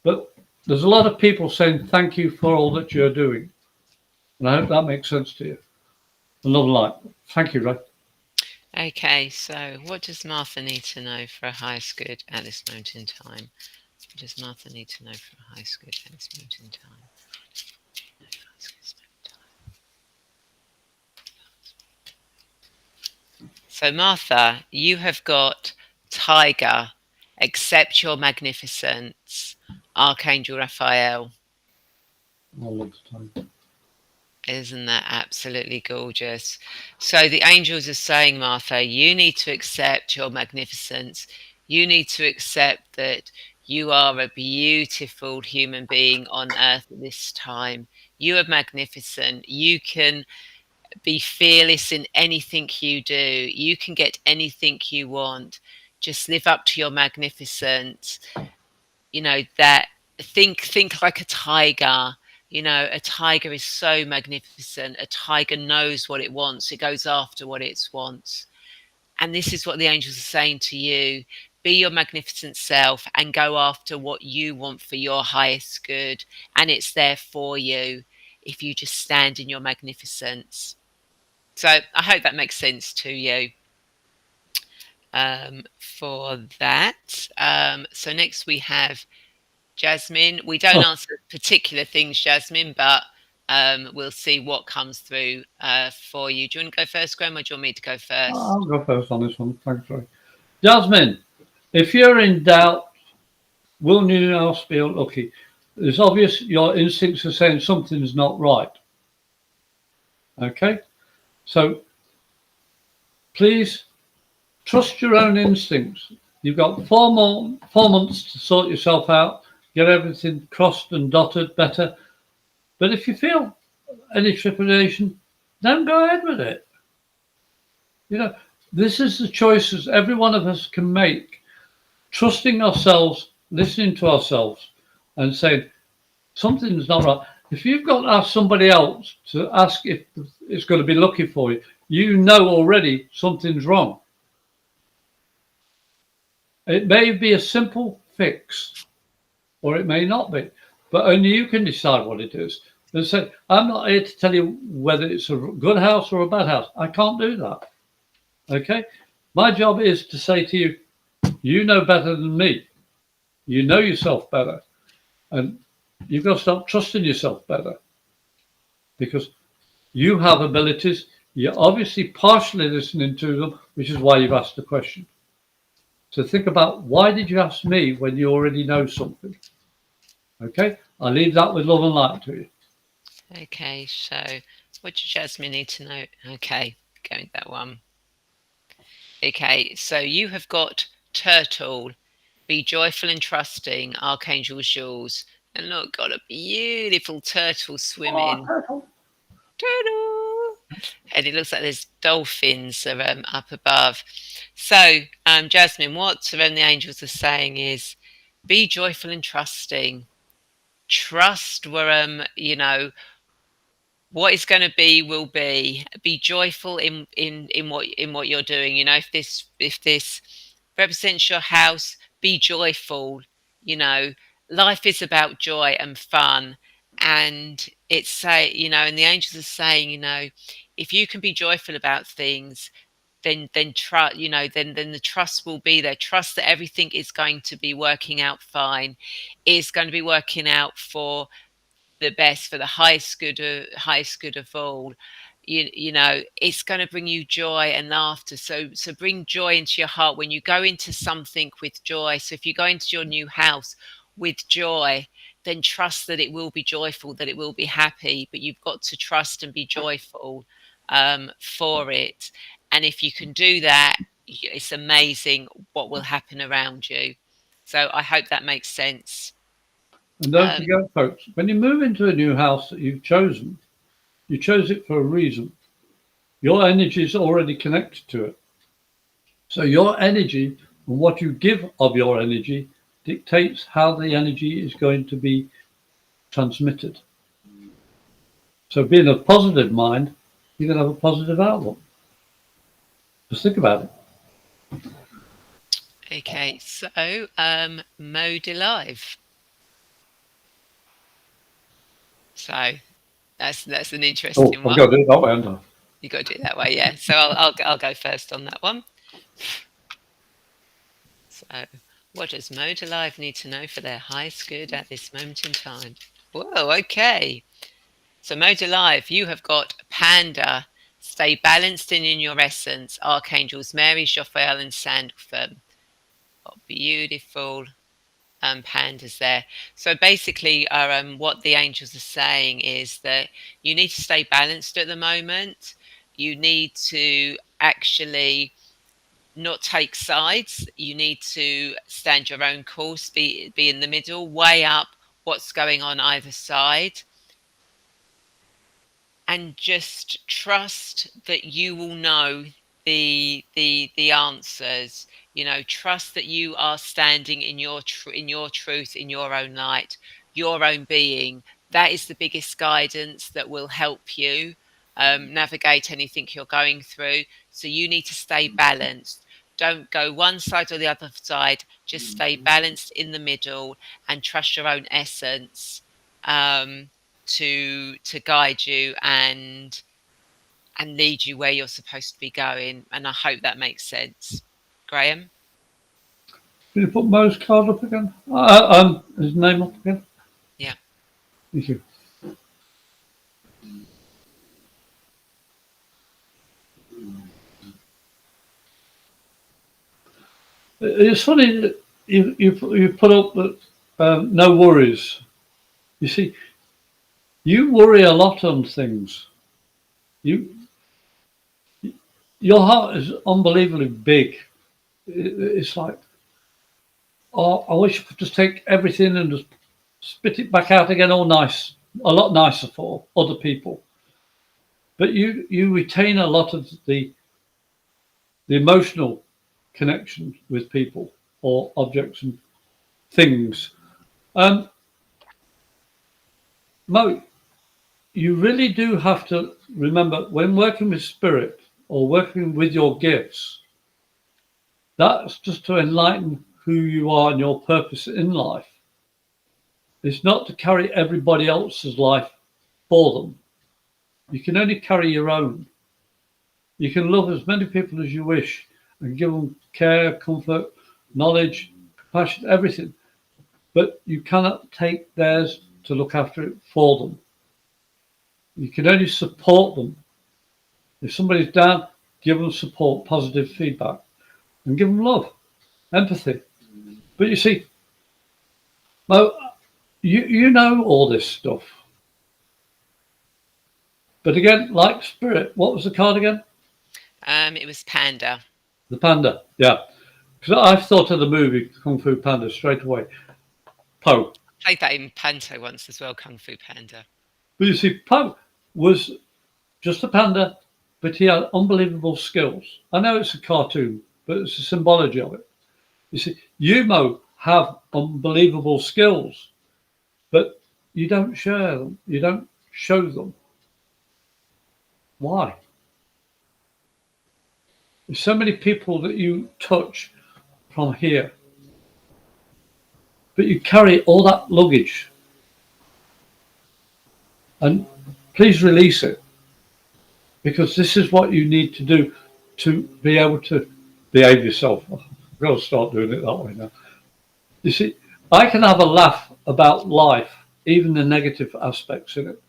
But there's a lot of people saying thank you for all that you're doing. And I hope that makes sense to you. Another light. Thank you, Ray. Okay, so what does Martha need to know for a highest good at this moment in time? What does Martha need to know for a highest good at this moment in time? So, Martha, you have got Tiger, accept your magnificence, Archangel Raphael. All of the time. Isn't that absolutely gorgeous? So the angels are saying, Martha, you need to accept your magnificence. You need to accept that you are a beautiful human being on earth at this time. You are magnificent. You can be fearless in anything you do. You can get anything you want. Just live up to your magnificence. You know, that think like a tiger. You know, a tiger is so magnificent. A tiger knows what it wants. It goes after what it wants. And this is what the angels are saying to you. Be your magnificent self and go after what you want for your highest good. And it's there for you if you just stand in your magnificence. So I hope that makes sense to you for that. So next we have Jasmine. We don't answer particular things, Jasmine, but we'll see what comes through for you. Do you want to go first, Graham, or do you want me to go first? I'll go first on this one. Thanks, Ray. Jasmine, if you're in doubt, will new house be lucky? It's obvious your instincts are saying something's not right. Okay? So please trust your own instincts. You've got 4 months to sort yourself out, get everything crossed and dotted better. But if you feel any trepidation, then go ahead with it. You know, this is the choices every one of us can make. Trusting ourselves, listening to ourselves, and saying something's not right. If you've got to ask somebody else to ask if it's going to be lucky for you, you know already something's wrong. It may be a simple fix, or it may not be, but only you can decide what it is. And say, I'm not here to tell you whether it's a good house or a bad house. I can't do that. Okay? My job is to say to you, you know better than me. You know yourself better. And you've got to start trusting yourself better because you have abilities. You're obviously partially listening to them, which is why you've asked the question. So think about why did you ask me when you already know something? Okay? I'll leave that with love and light to you. Okay, so what does Jasmine need to know? Okay, going that one. Okay, so you have got Turtle. Be joyful and trusting, Archangel Jules. And look, got a beautiful turtle swimming. Turtle! And it looks like there's dolphins up above. So, Jasmine, what the angels are saying is be joyful and trusting. Trust where, what is going to be will be. Be joyful in what you're doing. You know, if this represents your house, be joyful. You know, life is about joy and fun, and and the angels are saying, if you can be joyful about things, then trust, then the trust will be there. Trust that everything is going to be working out fine, is going to be working out for the best, for the highest good of all. It's going to bring you joy and laughter. So bring joy into your heart when you go into something with joy. So if you go into your new house with joy, then trust that it will be joyful, that it will be happy, but you've got to trust and be joyful for it. And if you can do that, it's amazing what will happen around you. So I hope that makes sense. And don't forget, folks, when you move into a new house that you've chosen, you chose it for a reason. Your energy is already connected to it. So your energy and what you give of your energy dictates how the energy is going to be transmitted. So being a positive mind, you're going to have a positive outlook. Just think about it. Okay, so mode alive. So that's an interesting I've one. got to do it that way, haven't I? You got to do it that way, yeah. So I'll go first on that one. So, what does mode alive need to know for their highest good at this moment in time? Whoa, okay. So mode alive, you have got Panda. Stay balanced and in your essence. Archangels Mary, Jophiel, and Sandalphon. Got beautiful pandas there. So basically, what the angels are saying is that you need to stay balanced at the moment. You need to actually not take sides. You need to stand your own course, be in the middle, weigh up what's going on either side, and just trust that you will know the answers. You know, trust that you are standing in your truth, in your own light, your own being. That is the biggest guidance that will help you navigate anything you're going through. So you need to stay balanced. Don't go one side or the other side. Just stay balanced in the middle and trust your own essence. To guide you and lead you where you're supposed to be going. And I hope that makes sense. Graham? Can you put Mo's card up again? His name up again? Yeah. Thank you. It's funny that you put up that no worries. You see, you worry a lot on things. Your heart is unbelievably big. It's like, oh, I wish I could just take everything and just spit it back out again, all nice, a lot nicer for other people. But you retain a lot of the emotional connection with people or objects and things. Mo, you really do have to remember when working with spirit or working with your gifts, that's just to enlighten who you are and your purpose in life. It's not to carry everybody else's life for them. You can only carry your own. You can love as many people as you wish and give them care, comfort, knowledge, compassion, everything. But you cannot take theirs to look after it for them. You can only support them. If somebody's down, give them support, positive feedback, and give them love, empathy. But you see, Mo, you know all this stuff. But again, like spirit, what was the card again? It was Panda. The panda, yeah. Because I've thought of the movie Kung Fu Panda straight away. Po. Played that in Panto once as well, Kung Fu Panda. But you see, Po was just a panda, but he had unbelievable skills. I know it's a cartoon, but it's the symbology of it. You see, you, Mo, have unbelievable skills, but you don't share them. You don't show them. Why? There's so many people that you touch from here, but you carry all that luggage. And please release it, because this is what you need to do to be able to behave yourself. I've got to start doing it that way now. You see, I can have a laugh about life, even the negative aspects in it,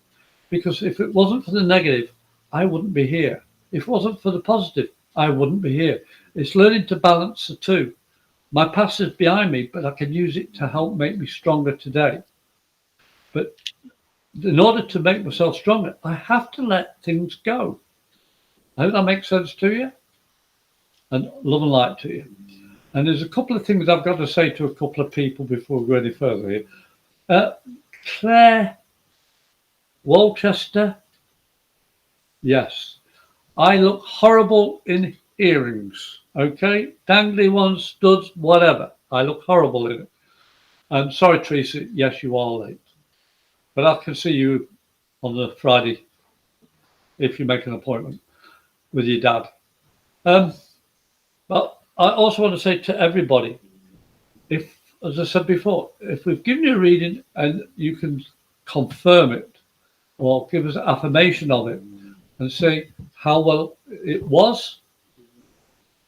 because if it wasn't for the negative, I wouldn't be here. If it wasn't for the positive, I wouldn't be here. It's learning to balance the two. My past is behind me, but I can use it to help make me stronger today. But in order to make myself stronger, I have to let things go. I hope that makes sense to you. and love and light to you. And there's a couple of things I've got to say to a couple of people before we go any further here. Claire Walchester, yes. I look horrible in earrings, okay? Dangly ones, studs, whatever. I look horrible in it. I'm sorry, Tracy, yes, you are late. But I can see you on the Friday if you make an appointment with your dad. But I also want to say to everybody, if, as I said before, if we've given you a reading and you can confirm it or give us affirmation of it and say how well it was,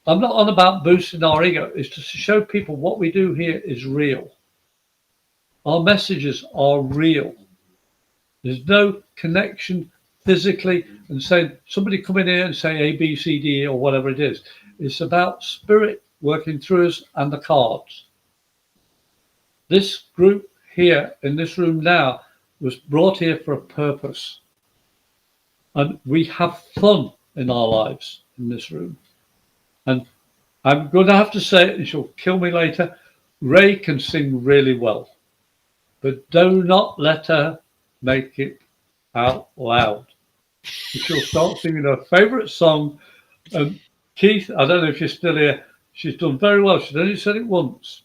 I'm not on about boosting our ego. It's just to show people what we do here is real. Our messages are real. There's no connection physically and saying somebody come in here and say A, B, C, D, or whatever it is. It's about spirit working through us and the cards. This group here in this room now was brought here for a purpose. And we have fun in our lives in this room. And I'm going to have to say it, and she'll kill me later. Ray can sing really well, but do not let her make it out loud. She'll start singing her favourite song. And Keith, I don't know if you're still here, she's done very well. She's only said it once.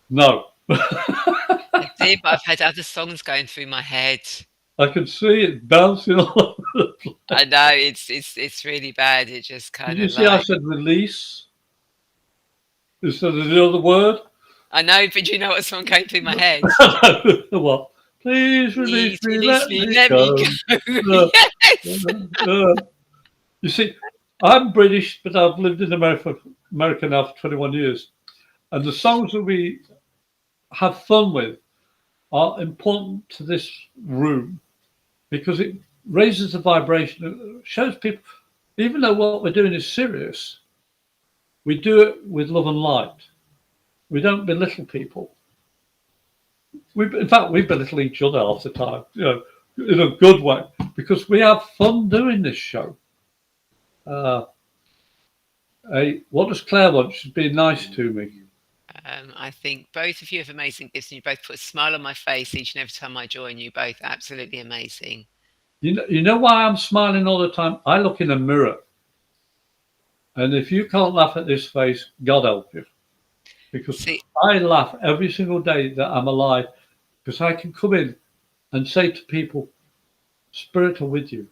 No. I did, but I've had other songs going through my head. I can see it bouncing all over the place. I know, it's really bad. It just kind of Did you see I said release instead of the other word? I know, but you know what song came through my head? What? Please release me, let me go. Yes. You see, I'm British, but I've lived in America now for 21 years. And the songs that we have fun with are important to this room because it raises the vibration. It shows people, even though what we're doing is serious, we do it with love and light. We don't belittle people. In fact, we belittle each other half the time, in a good way, because we have fun doing this show. What does Claire want? She's being nice to me. I think both of you have amazing gifts, and you both put a smile on my face each and every time I join you. Both absolutely amazing. You know why I'm smiling all the time? I look in a mirror, and if you can't laugh at this face, God help you, because I laugh every single day that I'm alive, because I can come in and say to people, "Spirit are with you.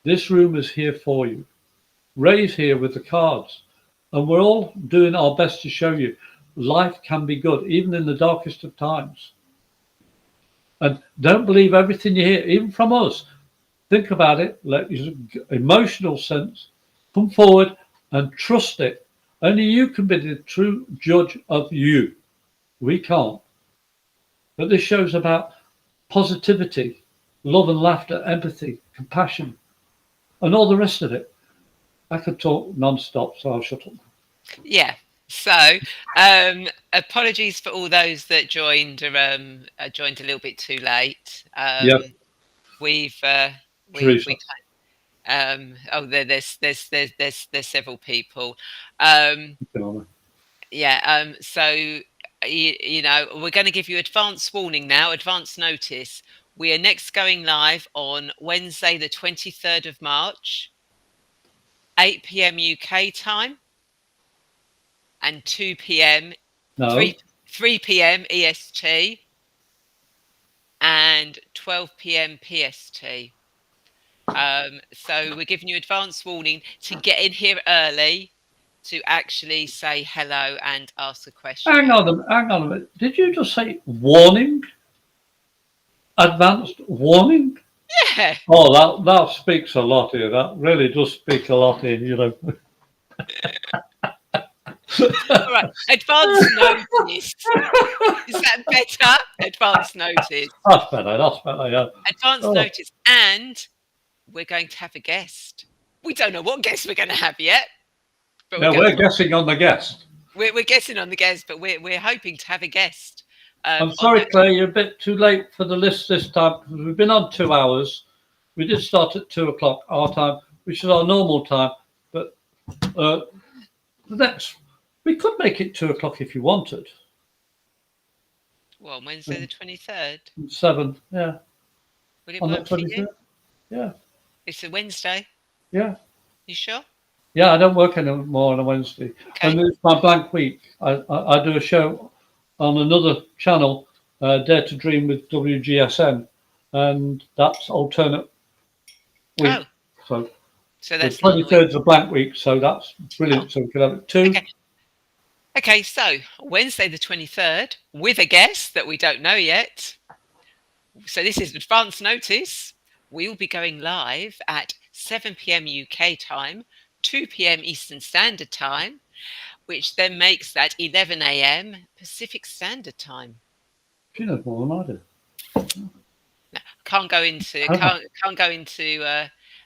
This room is here for you. Ray's here with the cards." And we're all doing our best to show you life can be good, even in the darkest of times. And don't believe everything you hear, even from us. Think about it, let your emotional sense come forward and trust it. Only you can be the true judge of you. We can't. But this show's about positivity, love and laughter, empathy, compassion, and all the rest of it. I could talk non-stop, so I'll shut up. Yeah. So, apologies for all those that joined joined a little bit too late. We've there's several people. So we're going to give you advance warning now, advance notice. We are next going live on Wednesday, the 23rd of March. 8 p.m. UK time and 2 p.m. 3 p.m. EST and 12 p.m. PST. So we're giving you advance warning to get in here early to actually say hello and ask a question. Hang on a minute. Did you just say warning? Advanced warning? Yeah. Oh, that speaks a lot here. That really does speak a lot here, All right. Advance notice. Is that better? Advance notice. That's better, yeah. Advance notice. And we're going to have a guest. We don't know what guest we're going to have yet. But we're guessing on the guest. We're guessing on the guest, but we're hoping to have a guest. I'm sorry, Claire, you're a bit too late for the list this time because we've been on 2 hours. We did start at 2 o'clock our time, which is our normal time, but the next, we could make it 2 o'clock if you wanted. Well, Wednesday the 23rd. 7, yeah. Would it On the work for 23rd? you? Yeah, It's a Wednesday. yeah. You sure? Yeah, I don't work anymore on a Wednesday. Okay. And it's my blank week. I do a show on another channel, Dare to Dream with WGSN, and that's alternate week. Oh, So so the that's not a week. 23rd is a blank week, so that's brilliant. So we could have it 2. Okay. Okay, so Wednesday the 23rd with a guest that we don't know yet. So this is advance notice. We'll be going live at 7 p.m. UK time, 2 p.m. Eastern Standard Time, which then makes that 11 a.m. Pacific Standard Time. She knows more than I do. No, can't go into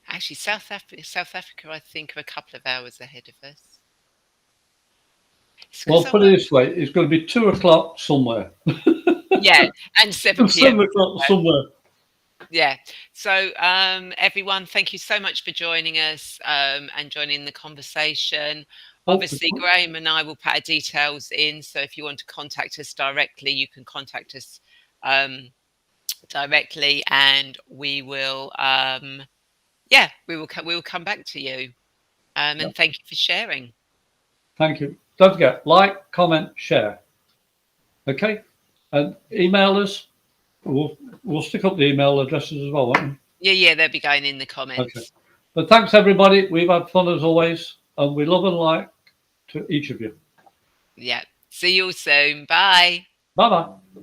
actually South Africa I think are a couple of hours ahead of us. Well, put it this way, it's going to be 2 o'clock somewhere. Yeah, and 7 p.m. 7 o'clock somewhere. Yeah. So, everyone, thank you so much for joining us and joining the conversation. Obviously, Graham and I will put our details in. So if you want to contact us directly, you can contact us directly, and we will, we will come back to you. And thank you for sharing. Thank you. Don't forget, like, comment, share. Okay, and email us. We'll stick up the email addresses as well, won't we? Yeah, they'll be going in the comments. Okay. But thanks everybody. We've had fun as always, and we love and like to each of you. Yeah. See you all soon. Bye. Bye bye.